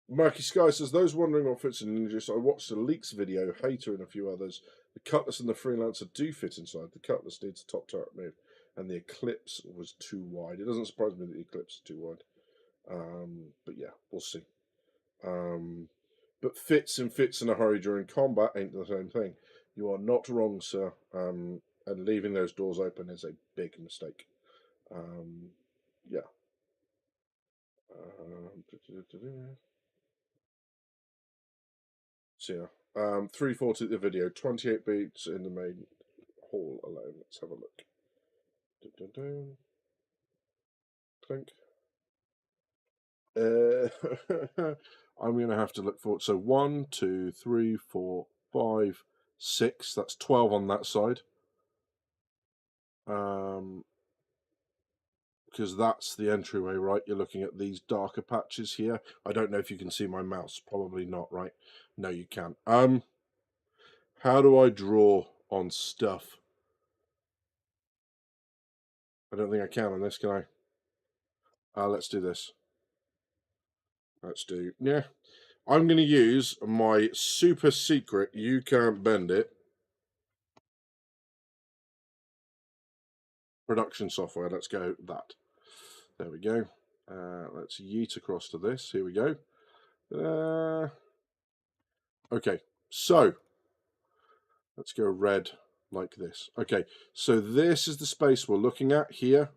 Murky Sky says, those wondering what fits in Ninjas, I watched the Leaks video, Hater and a few others. The Cutlass and the Freelancer do fit inside. The Cutlass needs a top turret move, and the Eclipse was too wide. It doesn't surprise me that the Eclipse is too wide. But yeah, we'll see. But fits in a hurry during combat ain't the same thing. You are not wrong, sir. And leaving those doors open is a big mistake. Yeah. So yeah. 340 the video, 28 beats in the main hall alone. Let's have a look. Clink. I'm going to have to look for it. So 1, 2, 3, 4, 5, 6. That's 12 on that side. Because that's the entryway, right? You're looking at these darker patches here. I don't know if you can see my mouse. Probably not, right? No, you can't. How do I draw on stuff? I don't think I can on this, can I? Let's do this. Yeah. I'm going to use my super secret, you can't bend it, production software. Let's go that. There we go. Let's yeet across to this. Here we go. Okay, so let's go red like this. Okay, so this is the space we're looking at here.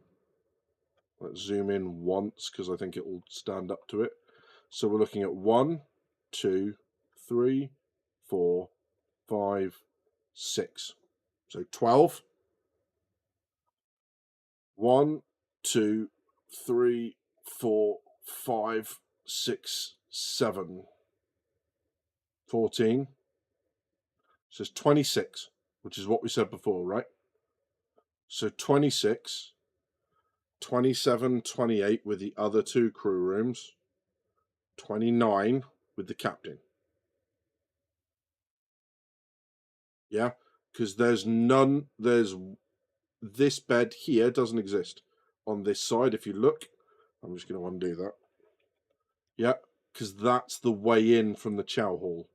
Let's zoom in once because I think it will stand up to it. So we're looking at 1, 2, 3, 4, 5, 6. So 12. 1, 2, 3, 4, 5, 6, 7. 14. So it's 26, which is what we said before, right? So 26, 27, 28 with the other 2 crew rooms, 29 with the captain. Yeah, because there's this bed here doesn't exist on this side. If you look, I'm just going to undo that. Yeah, because that's the way in from the chow hall.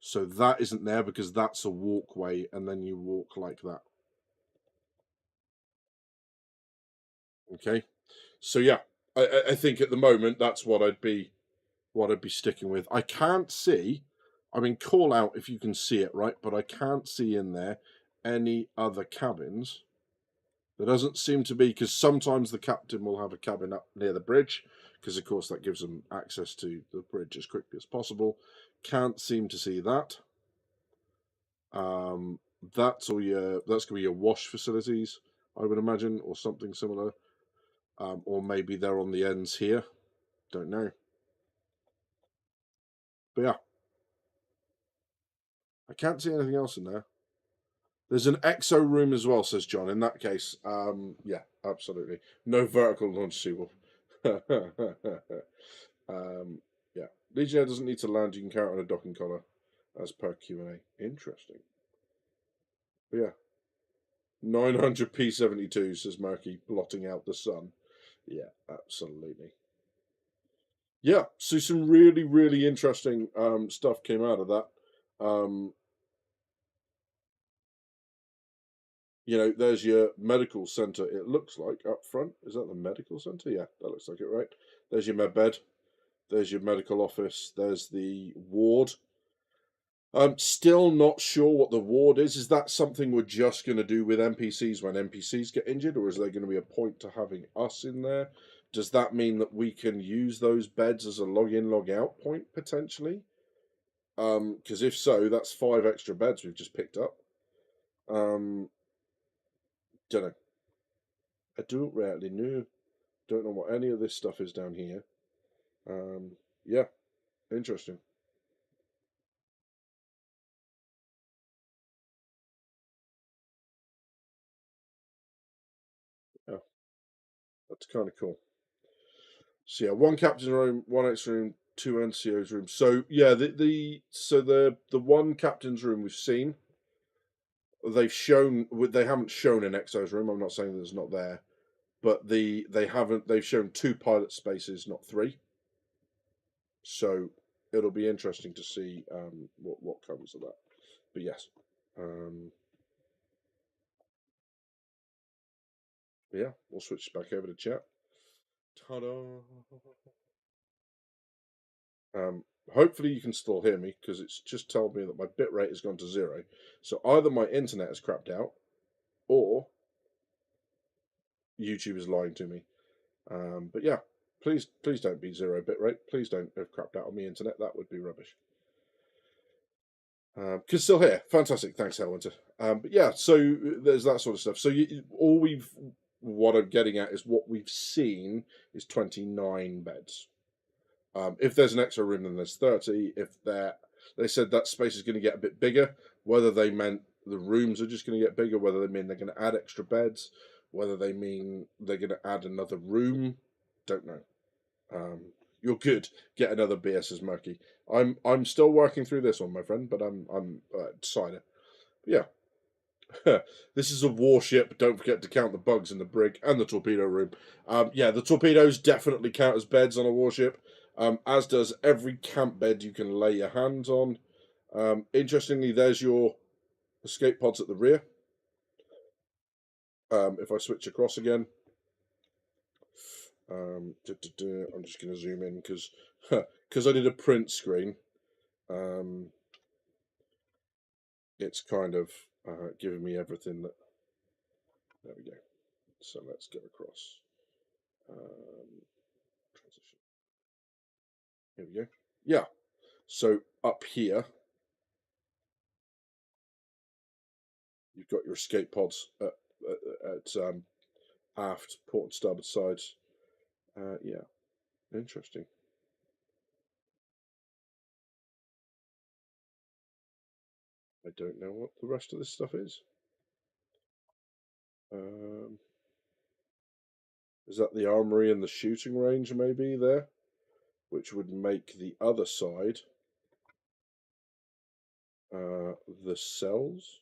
So that isn't there because that's a walkway, and then you walk like that. Okay, so yeah, I think at the moment that's what I'd be sticking with. I can't see. I mean, call out if you can see it, right? But I can't see in there any other cabins. There doesn't seem to be, because sometimes the captain will have a cabin up near the bridge, because of course that gives them access to the bridge as quickly as possible. Can't seem to see that. That's going to be your wash facilities, I would imagine, or something similar. Or maybe they're on the ends here. Don't know. But yeah. I can't see anything else in there. There's an exo room as well, says John. In that case, yeah, absolutely. No vertical launch seawolf. Yeah. Legionnaire doesn't need to land. You can carry it on a docking collar as per Q&A. Interesting. But yeah. 900 P72, says Murky, blotting out the sun. Yeah, absolutely. Yeah, so some really, really interesting stuff came out of that. You know, there's your medical center, it looks like, up front. Is that the medical center? Yeah, that looks like it, right? There's your med bed. There's your medical office. There's the ward. I'm still not sure what the ward is. Is that something we're just going to do with NPCs when NPCs get injured, or is there going to be a point to having us in there? Does that mean that we can use those beds as a log-in, log-out point, potentially? Because if so, that's 5 extra beds we've just picked up. Don't know. I don't really know. Don't know what any of this stuff is down here. Yeah, interesting. Yeah, that's kind of cool. So yeah, 1 captain's room, 1 extra room, 2 NCO's room. So yeah, the 1 captain's room we've seen. They've haven't shown an exo's room. I'm not saying there's not there, but they've shown 2 pilot spaces, not 3. So it'll be interesting to see what comes of that. But yes, yeah, we'll switch back over to chat. Ta-da! Hopefully you can still hear me because it's just told me that my bitrate has gone to 0. So either my internet has crapped out, or YouTube is lying to me. But yeah, please don't be 0 bitrate. Please don't have crapped out on the internet. That would be rubbish. Can still hear. Fantastic. Thanks, Hellwinter. But yeah, so there's that sort of stuff. So what I'm getting at is what we've seen is 29 beds. If there's an extra room, then there's 30. If they said that space is going to get a bit bigger, whether they meant the rooms are just going to get bigger, whether they mean they're going to add extra beds, whether they mean they're going to add another room, don't know. You're good. Get another beer, says Murky. I'm still working through this one, my friend, but I'm decided. Yeah. This is a warship. Don't forget to count the bugs in the brig and the torpedo room. Yeah, the torpedoes definitely count as beds on a warship, as does every camp bed you can lay your hands on. Interestingly, there's your escape pods at the rear. If I switch across again, I'm just going to zoom in because I did a print screen. It's kind of giving me everything that. There we go. So let's get across. Transition. Here we go. Yeah. So up here, you've got your escape pods at aft, port and starboard sides. Yeah, interesting. I don't know what the rest of this stuff is. Is that the armory and the shooting range maybe there? Which would make the other side the cells?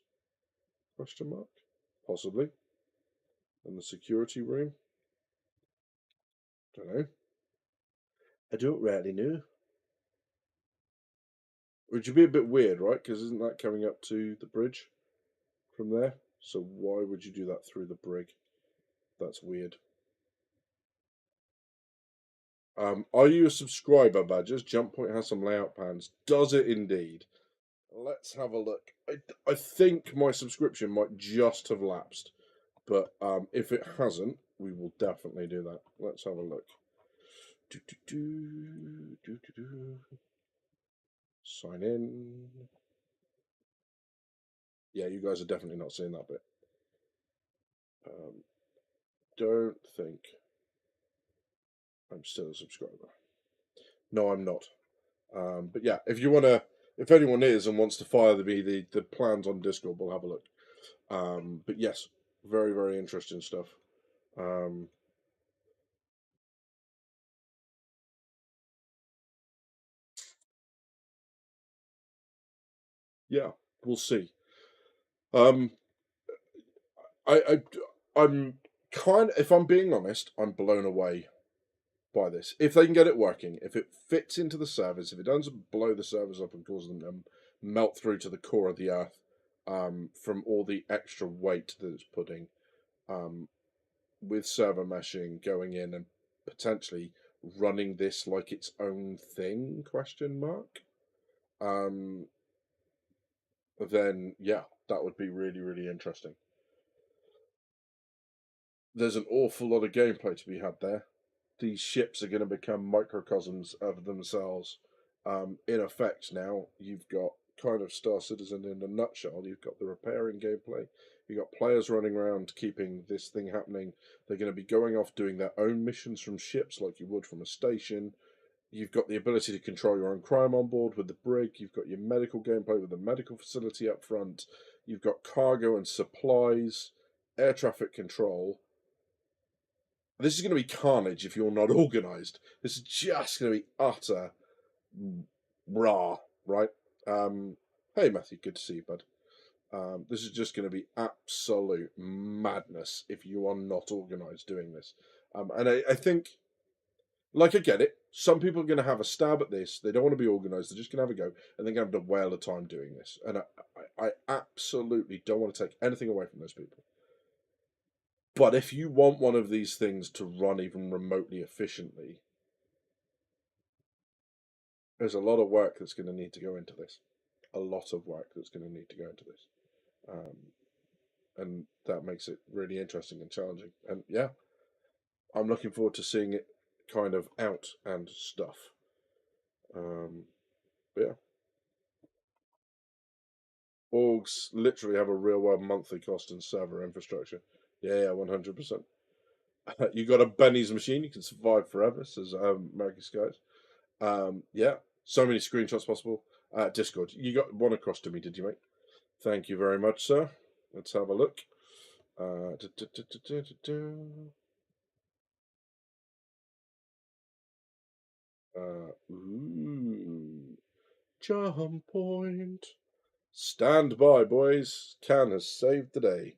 Question mark? Possibly. And the security room? Don't know. I don't really know. Which would be a bit weird, right? Because isn't that coming up to the bridge from there? So why would you do that through the brig? That's weird. Are you a subscriber, Badgers? Jump Point has some layout plans. Does it indeed? Let's have a look. I think my subscription might just have lapsed. But if it hasn't, we will definitely do that. Let's have a look. Sign in. Yeah, you guys are definitely not seeing that bit. Don't think I'm still a subscriber. No, I'm not. But yeah, if anyone is and wants to fire the plans on Discord, we'll have a look. But yes, very, very interesting stuff. Yeah, we'll see. I'm kind. If I'm being honest, I'm blown away by this. If they can get it working, if it fits into the servers, if it doesn't blow the servers up and cause them to melt through to the core of the earth, from all the extra weight that it's putting, with server meshing going in and potentially running this like its own thing? Question mark. Then yeah, that would be really, really interesting. There's an awful lot of gameplay to be had there. These ships are going to become microcosms of themselves. In effect, now you've got kind of Star Citizen in a nutshell. You've got the repairing gameplay. You've got players running around keeping this thing happening. They're going to be going off doing their own missions from ships like you would from a station. You've got the ability to control your own crime on board with the brig. You've got your medical gameplay with the medical facility up front. You've got cargo and supplies, air traffic control. This is going to be carnage if you're not organised. This is just going to be utter rah, right? Hey, Matthew, good to see you, bud. This is just going to be absolute madness if you are not organised doing this. And I think, like, I get it. Some people are going to have a stab at this. They don't want to be organised. They're just going to have a go, and they're going to have a whale of time doing this. And I absolutely don't want to take anything away from those people. But if you want one of these things to run even remotely efficiently, there's a lot of work that's going to need to go into this. A lot of work that's going to need to go into this. And that makes it really interesting and challenging. And yeah, I'm looking forward to seeing it kind of out and stuff. But yeah. Orgs literally have a real world monthly cost in server infrastructure. Yeah, 100%. You got a Benny's machine, you can survive forever, says American Skies. Yeah, so many screenshots possible. Discord, you got one across to me, did you, mate? Thank you very much, sir. Let's have a look. Ooh, Jump Point. Stand by, boys. Can has saved the day.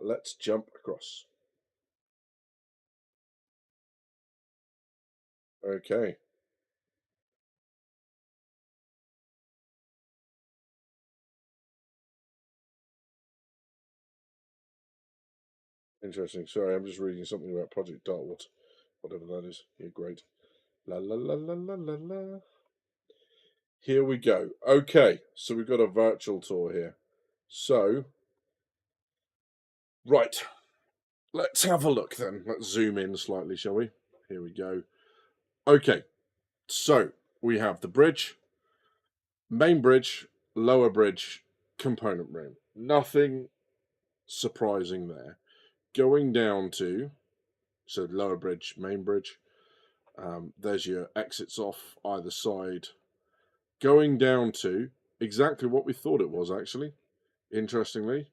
Let's jump across. Okay. Interesting. Sorry, I'm just reading something about Project Dartwood. Whatever that is. Yeah, great. La la la la la la la. Here we go. Okay, so we've got a virtual tour here. So, right. Let's have a look then. Let's zoom in slightly, shall we? Here we go. Okay, so we have the bridge, main bridge, lower bridge, component room. Nothing surprising there. Going down to, so lower bridge, main bridge. There's your exits off either side. Going down to exactly what we thought it was, actually, interestingly.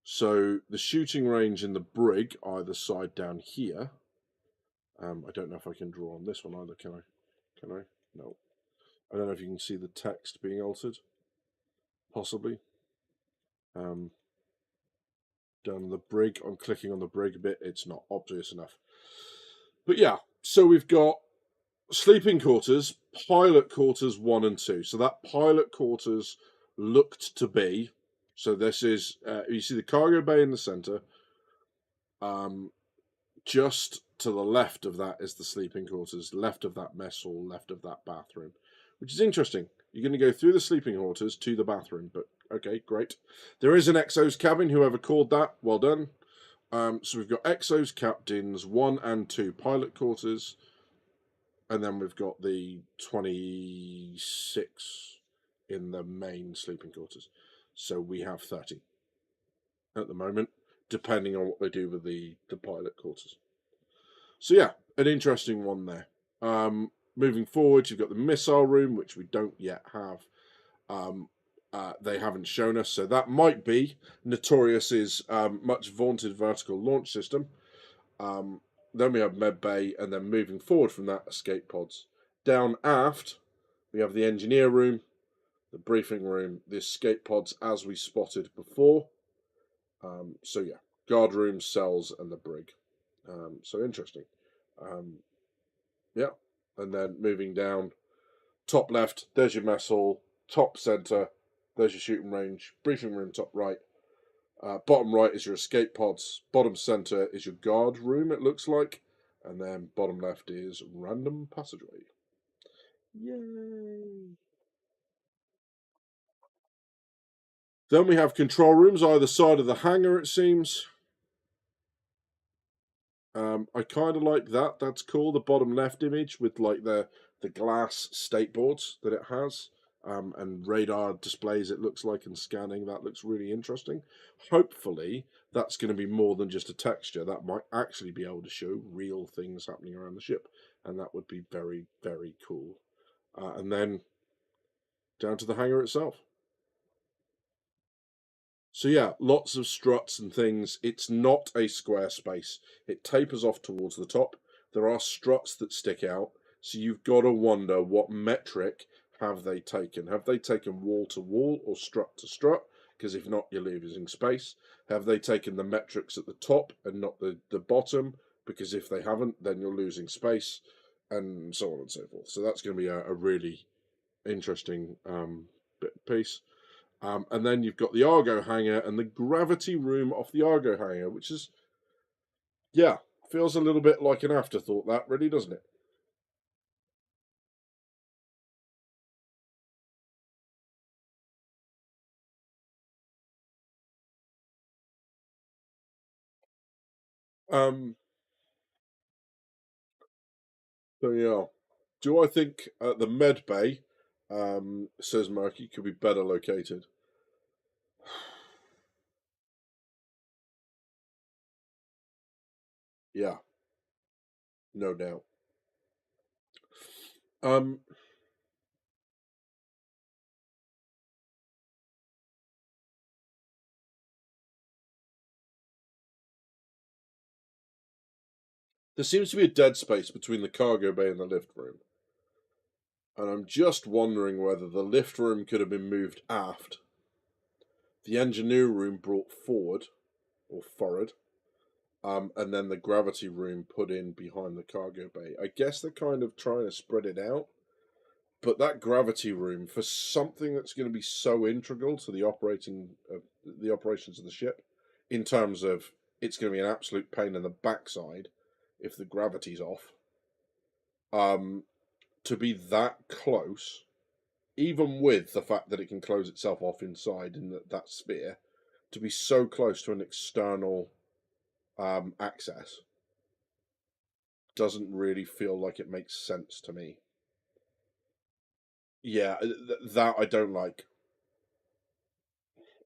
So the shooting range and the brig either side down here. I don't know if I can draw on this one either, can I? Can I? No. I don't know if you can see the text being altered. Possibly. Down the brig, I'm clicking on the brig bit, it's not obvious enough. But yeah, so we've got sleeping quarters, pilot quarters 1 and 2. So that pilot quarters looked to be, so this is, you see the cargo bay in the centre. Just to the left of that is the sleeping quarters, left of that mess hall, left of that bathroom, which is interesting. You're going to go through the sleeping quarters to the bathroom, but okay, great. There is an Exos cabin, whoever called that, well done. So we've got Exos captains 1 and 2 pilot quarters, and then we've got the 26 in the main sleeping quarters. So we have 30 at the moment, depending on what they do with the pilot quarters. So yeah, an interesting one there. Moving forward, you've got the missile room, which we don't yet have. They haven't shown us, so that might be Notorious's much vaunted vertical launch system. Then we have med bay, and then moving forward from that, escape pods. Down aft, we have the engineer room, the briefing room, the escape pods as we spotted before. So yeah, guard rooms, cells, and the brig. So interesting. Yeah, and then moving down, top left, there's your mess hall. Top centre, there's your shooting range. Briefing room, top right. Bottom right is your escape pods. Bottom centre is your guard room, it looks like. And then bottom left is random passageway. Yay! Then we have control rooms either side of the hangar, it seems. I kind of like that. That's cool. The bottom left image with like the glass state boards that it has, and radar displays it looks like and scanning. That looks really interesting. Hopefully, that's going to be more than just a texture. That might actually be able to show real things happening around the ship, and that would be very, very cool. And then down to the hangar itself. So yeah, lots of struts and things. It's not a square space. It tapers off towards the top. There are struts that stick out. So you've got to wonder what metric have they taken. Have they taken wall to wall or strut to strut? Because if not, you're losing space. Have they taken the metrics at the top and not the bottom? Because if they haven't, then you're losing space, and so on and so forth. So that's going to be a really interesting piece. And then you've got the Argo hangar and the gravity room off the Argo hangar, which is, yeah, feels a little bit like an afterthought, that really, doesn't it? Um, so, yeah. Do I think the med bay, says Murky, could be better located? Yeah, no doubt. Um, there seems to be a dead space between the cargo bay and the lift room. And I'm just wondering whether the lift room could have been moved aft, the engineer room brought forward, or forward, and then the gravity room put in behind the cargo bay. I guess they're kind of trying to spread it out, but that gravity room, for something that's going to be so integral to the operations of the ship, in terms of it's going to be an absolute pain in the backside if the gravity's off, to be that close, even with the fact that it can close itself off inside in that sphere, to be so close to an external access doesn't really feel like it makes sense to me. Yeah, that I don't like.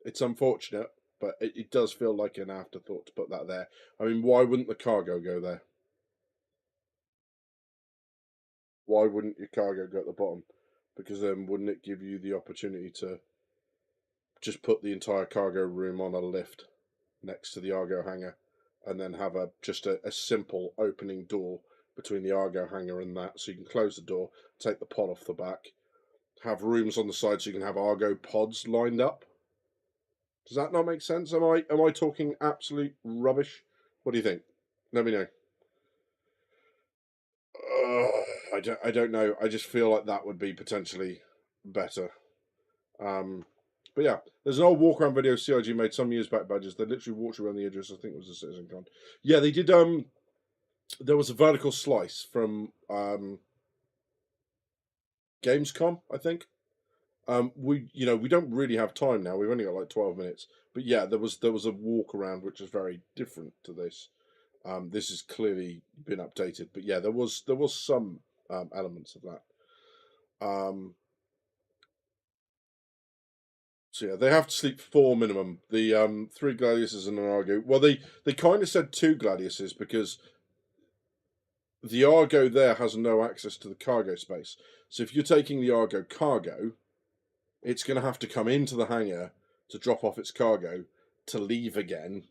It's unfortunate, but it does feel like an afterthought to put that there. I mean, why wouldn't the cargo go there? Why wouldn't your cargo go at the bottom? Because then wouldn't it give you the opportunity to just put the entire cargo room on a lift next to the Argo hangar, and then have just a simple opening door between the Argo hangar and that, so you can close the door, take the pod off the back, have rooms on the side so you can have Argo pods lined up. Does that not make sense? Am I talking absolute rubbish? What do you think? Let me know. I don't know. I just feel like that would be potentially better. But yeah, there's an old walk around video CIG made some years back. Badges. They literally walked around the Idris. I think it was a Citizen Con. Yeah, they did. There was a vertical slice from Gamescom, I think. We don't really have time now. We've only got like 12 minutes. But yeah, there was a walk around which was very different to this. This has clearly been updated, but yeah, there was some elements of that. So yeah, they have to sleep 4 minimum. The 3 gladiuses and an Argo. Well, they kind of said 2 gladiuses because the Argo there has no access to the cargo space. So if you're taking the Argo cargo, it's going to have to come into the hangar to drop off its cargo, to leave again,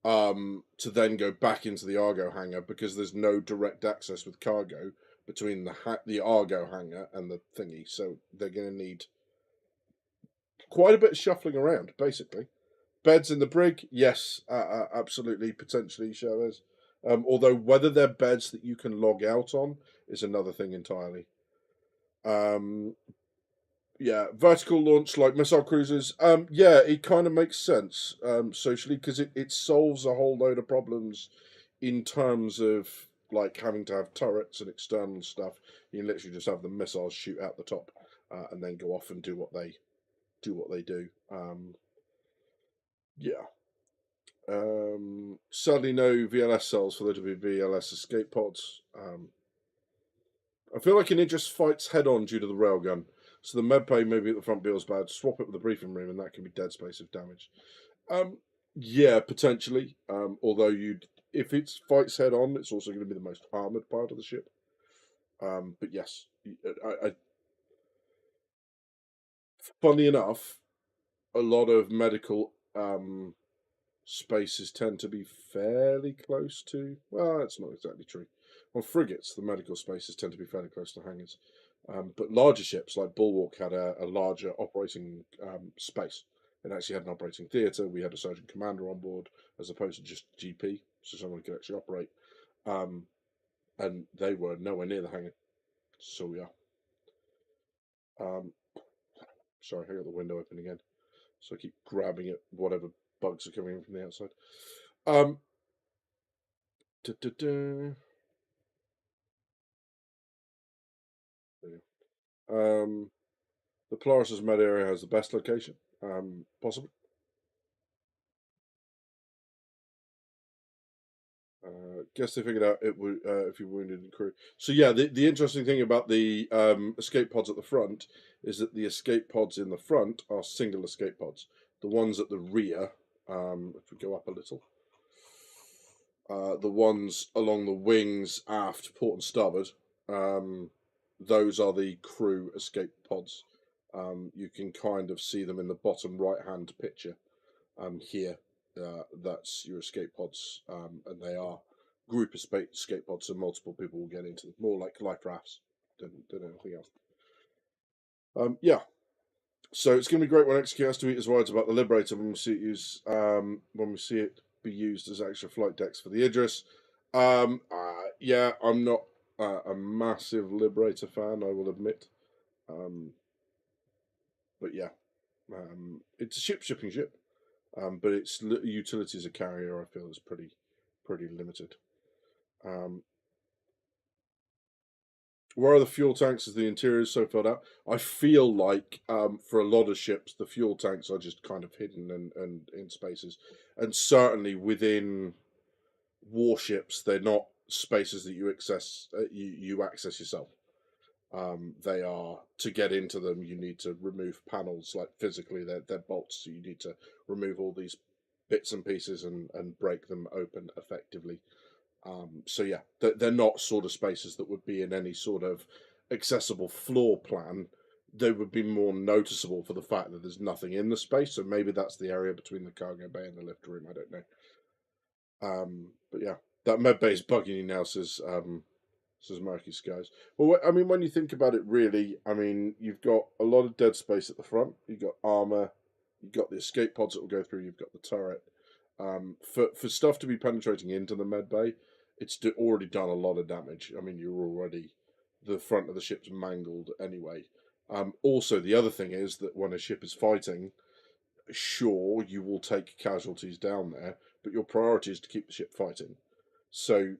to then go back into the Argo hangar, because there's no direct access with cargo between the Argo hangar and the thingy. So they're going to need quite a bit of shuffling around, basically. Beds in the brig, yes, absolutely, potentially, Chavez. Although whether they're beds that you can log out on is another thing entirely. Yeah, vertical launch like missile cruisers. Yeah, it kind of makes sense socially, because it solves a whole load of problems in terms of like having to have turrets and external stuff. You can literally just have the missiles shoot out the top and then go off and do what they do. Yeah. Sadly, no VLS cells for there to be VLS escape pods. I feel like an Idris fights head on due to the railgun. So the medbay maybe at the front feels bad. Swap it with the briefing room, and that can be dead space if damaged. Yeah, potentially. Although if it's fights head on, it's also going to be the most armored part of the ship. But yes, funny enough, a lot of medical spaces tend to be fairly close to. Well, that's not exactly true. On frigates, the medical spaces tend to be fairly close to hangars. But larger ships like Bulwark had a larger operating space. It actually had an operating theatre. We had a surgeon commander on board as opposed to just GP, so someone could actually operate. And they were nowhere near the hangar. So yeah. Sorry, I got the window open again. So I keep grabbing at whatever bugs are coming in from the outside. The Polaris' med area has the best location, possibly. Guess they figured out it would if you wounded in crew. So yeah, the interesting thing about the escape pods at the front is that the escape pods in the front are single escape pods. The ones at the rear, if we go up a little, the ones along the wings, aft, port and starboard, those are the crew escape pods. You can kind of see them in the bottom right-hand picture here. That's your escape pods, and they are group escape pods, so multiple people will get into them, more like life rafts. than anything else. Yeah. So it's going to be great when XQ has to eat his words about the Liberator when we see it when we see it be used as extra flight decks for the Idris. Yeah, I'm not a massive Liberator fan, I will admit. But yeah, it's a shipping ship, but its utility as a carrier, I feel, is pretty limited. Where are the fuel tanks as the interior is so filled out? I feel like for a lot of ships, the fuel tanks are just kind of hidden and in spaces. And certainly within warships, they're not spaces that you access yourself. They are, to get into them, you need to remove panels, like physically, they're bolts, so you need to remove all these bits and pieces and break them open effectively. So yeah, they're not sort of spaces that would be in any sort of accessible floor plan. They would be more noticeable for the fact that there's nothing in the space. So maybe that's the area between the cargo bay and the lift room. I don't know. But yeah, that med bay is bugging you now, says Murky Skies. Well, I mean, when you think about it, really, I mean, you've got a lot of dead space at the front. You've got armor. You've got the escape pods that will go through. You've got the turret. For stuff to be penetrating into the med bay, it's already done a lot of damage. I mean, the front of the ship's mangled anyway. Also, the other thing is that when a ship is fighting, sure, you will take casualties down there, but your priority is to keep the ship fighting. So,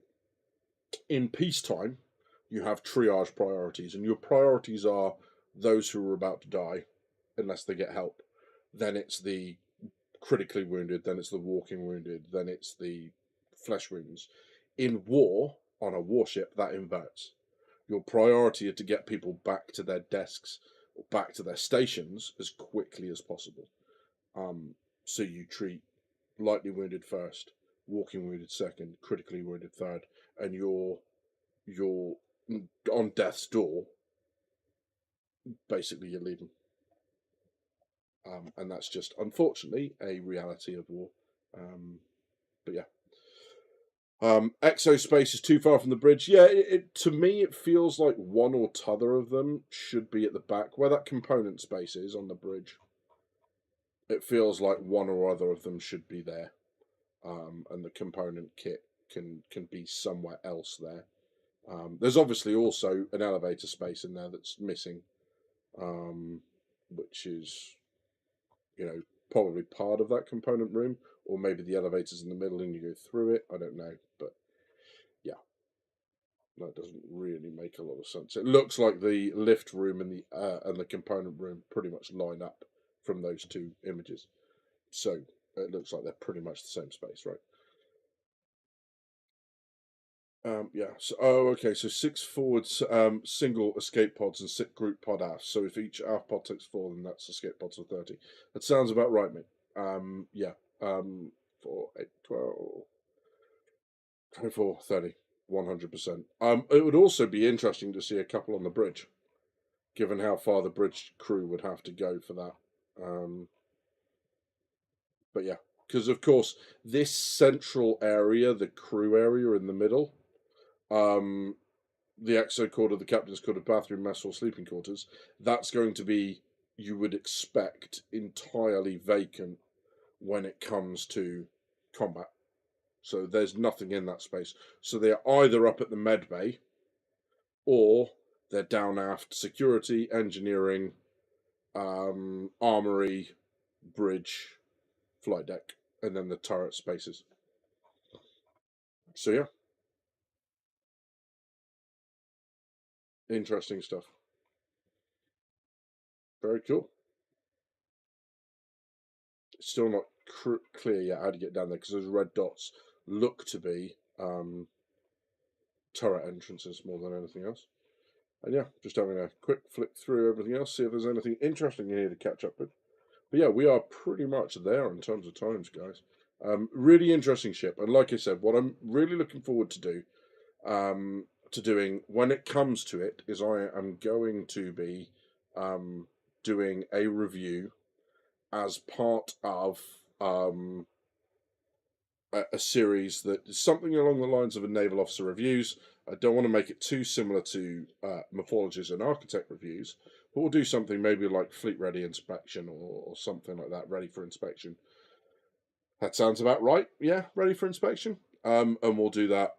in peacetime, you have triage priorities, and your priorities are those who are about to die, unless they get help. Then it's the critically wounded, then it's the walking wounded, then it's the flesh wounds. In war, on a warship, that inverts. Your priority is to get people back to their desks or back to their stations as quickly as possible. So you treat lightly wounded first, walking wounded second, critically wounded third, and you're on death's door. Basically, you're leaving. And that's just, unfortunately, a reality of war. But yeah. Exospace is too far from the bridge. Yeah, to me, it feels like one or t'other of them should be at the back. Where that component space is on the bridge, it feels like one or other of them should be there. And the component kit can be somewhere else there. There's obviously also an elevator space in there that's missing, which is, probably part of that component room, or maybe the elevator's in the middle and you go through it. I don't know, but yeah, that doesn't really make a lot of sense. It looks like the lift room and the component room pretty much line up from those two images, so it looks like they're pretty much the same space, right? Yeah. So, okay. So 6 forwards, single escape pods and 6 group pod aft. So if each aft pod takes 4, then that's escape pods of 30. That sounds about right, mate. Yeah. 4, 8, 12, 24, 30, 100%. It would also be interesting to see a couple on the bridge, given how far the bridge crew would have to go for that. But yeah, because of course this central area, the crew area in the middle, the exo quarter, the captain's quarter, bathroom, mess hall, sleeping quarters, that's going to be, you would expect, entirely vacant when it comes to combat. So there's nothing in that space. So they're either up at the med bay, or they're down aft security, engineering, armory, bridge, flight deck, and then the turret spaces. So yeah. Interesting stuff. Very cool. It's still not clear yet how to get down there, because those red dots look to be turret entrances more than anything else. And yeah, just having a quick flick through everything else, see if there's anything interesting in here to catch up with. But yeah, we are pretty much there in terms of times, guys. Really interesting ship, and like I said, what I'm really looking forward to doing when it comes to it is I am going to be doing a review as part of a series that is something along the lines of a naval officer reviews. I don't want to make it too similar to Morphologies and Architect reviews, but we'll do something maybe like Fleet Ready Inspection or something like that, ready for inspection. That sounds about right. Yeah, ready for inspection. And we'll do that,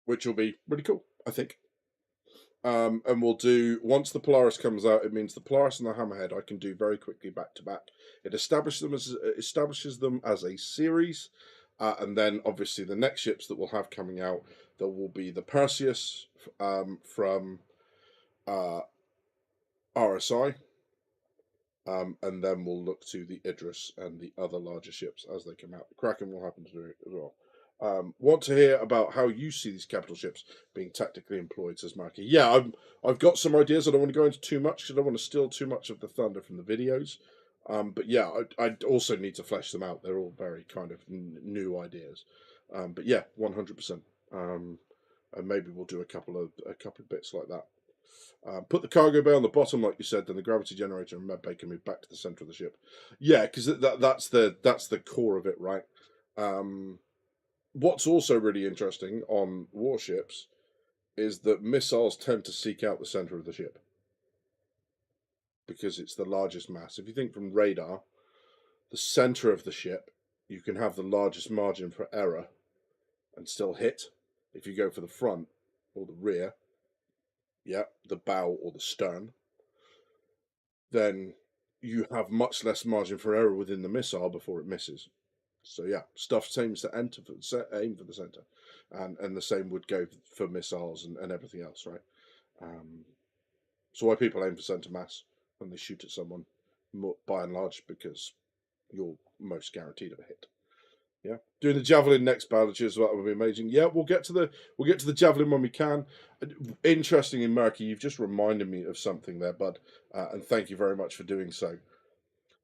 which will be really cool, I think. And we'll do, once the Polaris comes out, it means the Polaris and the Hammerhead I can do very quickly back to back. It establishes them as a series, and then obviously the next ships that we'll have coming out, there will be the Perseus from RSI, and then we'll look to the Idris and the other larger ships as they come out. The Kraken will happen to do it as well. Want to hear about how you see these capital ships being tactically employed, says Marky. Yeah, I've got some ideas. I don't want to go into too much because I don't want to steal too much of the thunder from the videos. But yeah, I also need to flesh them out. They're all very kind of new ideas. But yeah, 100%. And maybe we'll do a couple of bits like that. Put the cargo bay on the bottom, like you said, then the gravity generator and medbay can move back to the center of the ship. Yeah, because that's the core of it, right? What's also really interesting on warships is that missiles tend to seek out the center of the ship because it's the largest mass. If you think from radar, the center of the ship, you can have the largest margin for error and still hit. If you go for the front or the rear, yeah, the bow or the stern, then you have much less margin for error within the missile before it misses. So yeah, stuff seems to aim for the center, and the same would go for missiles and everything else, right? So why people aim for center mass when they shoot at someone, by and large, because you're most guaranteed of a hit. Yeah, doing the javelin next battle as well would be amazing. Yeah, we'll get to the javelin when we can. Interesting in Murky, you've just reminded me of something there, bud, and thank you very much for doing so.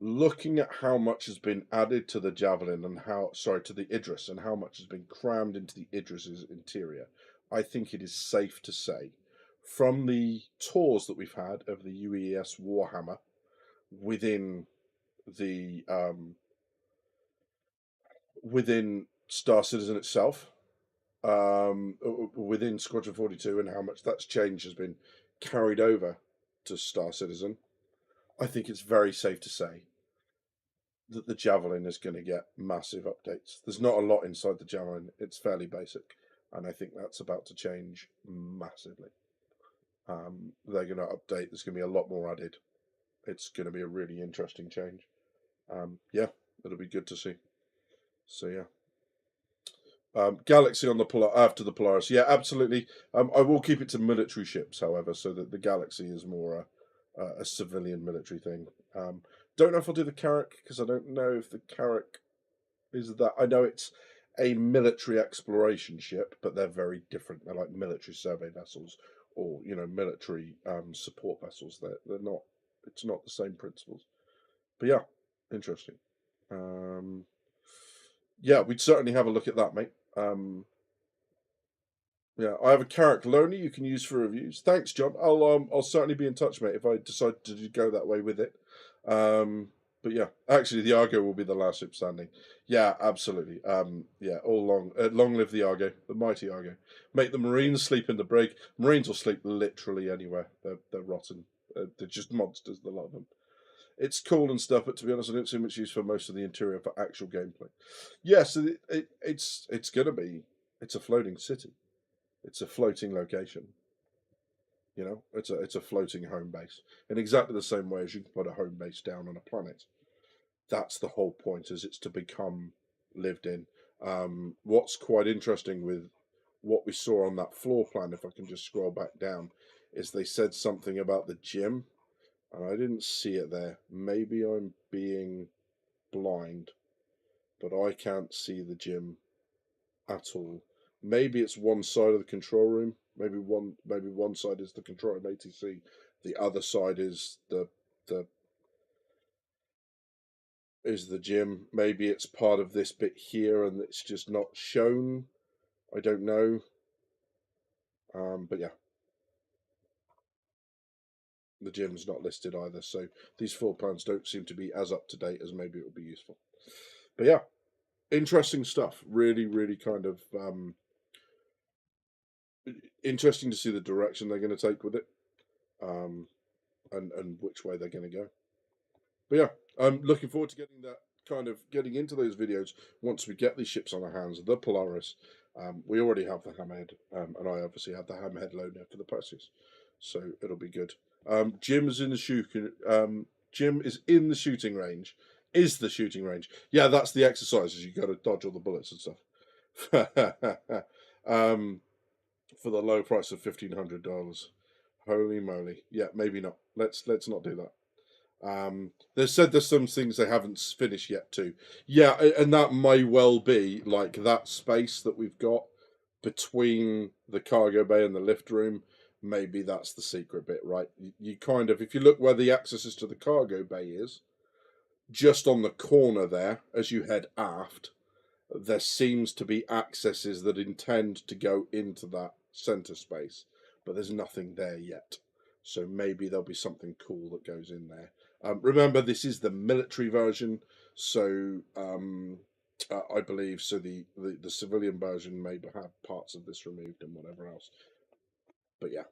Looking at how much has been added to the javelin and to the Idris and how much has been crammed into the Idris's interior, I think it is safe to say, from the tours that we've had of the UES Warhammer within the within Star Citizen itself, within Squadron 42, and how much that's changed has been carried over to Star Citizen, I think it's very safe to say that the Javelin is going to get massive updates. There's not a lot inside the Javelin. It's fairly basic, and I think that's about to change massively. They're going to update. There's going to be a lot more added. It's going to be a really interesting change. Yeah, it'll be good to see. So yeah. Galaxy on the after the Polaris. Yeah, absolutely. I will keep it to military ships, however, so that the Galaxy is more a civilian military thing. Don't know if I'll do the Carrack because I don't know if the Carrack is that. I know it's a military exploration ship, but they're very different. They're like military survey vessels or military support vessels. They're not. It's not the same principles. But yeah, interesting. Yeah, we'd certainly have a look at that, mate. Yeah, I have a Carrack Loney you can use for reviews. Thanks, John. I'll certainly be in touch, mate, if I decide to go that way with it. But yeah, actually, the Argo will be the last ship standing. Yeah, absolutely. Yeah, long live the Argo, the mighty Argo. Make the Marines sleep in the brig. Marines will sleep literally anywhere. They're rotten. They're just monsters. The lot of them. It's cool and stuff, but to be honest, I don't see much use for most of the interior for actual gameplay. Yeah, so it's gonna be. It's a floating city. It's a floating location. It's a floating home base in exactly the same way as you can put a home base down on a planet. That's the whole point, is it's to become lived in. What's quite interesting with what we saw on that floor plan, if I can just scroll back down, is they said something about the gym, and I didn't see it there. Maybe I'm being blind, but I can't see the gym at all. Maybe it's one side of the control room. Maybe one side is the control room ATC. The other side is the gym. Maybe it's part of this bit here and it's just not shown. I don't know. But yeah. the gym's not listed either, so these floor plans don't seem to be as up to date as maybe it would be useful. But yeah, interesting stuff. Really, really kind of interesting to see the direction they're going to take with it, and which way they're going to go. But yeah, I'm looking forward to getting into those videos once we get these ships on our hands. The Polaris, we already have the Hammerhead, and I obviously have the Hammerhead loaner for the Perseus, so it'll be good. Jim is in the shooting range. Is the shooting range? Yeah, that's the exercises. You got to dodge all the bullets and stuff. For the low price of $1,500. Holy moly! Yeah, maybe not. Let's not do that. They said there's some things they haven't finished yet too. Yeah, and that may well be like that space that we've got between the cargo bay and the lift room. Maybe that's the secret bit, right? You kind of, if you look where the access to the cargo bay is, just on the corner there, as you head aft, there seems to be accesses that intend to go into that center space, but there's nothing there yet. So maybe there'll be something cool that goes in there. Remember, this is the military version, so I believe so. The civilian version may have parts of this removed and whatever else. But yeah,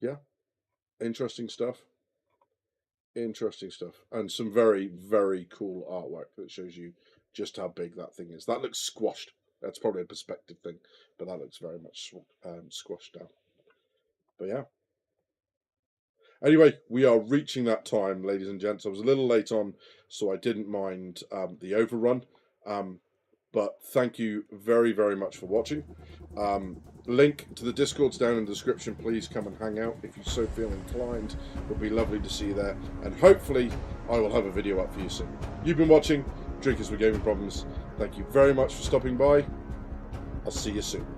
yeah, interesting stuff. Interesting stuff, and some very, very cool artwork that shows you just how big that thing is. That looks squashed. That's probably a perspective thing, but that looks very much squashed down. But yeah. Anyway, we are reaching that time, ladies and gents. I was a little late on, so I didn't mind the overrun. But thank you very, very much for watching. Link to the Discord's down in the description. Please come and hang out if you so feel inclined. It would be lovely to see you there. And hopefully, I will have a video up for you soon. You've been watching Drinkers with Gaming Problems. Thank you very much for stopping by. I'll see you soon.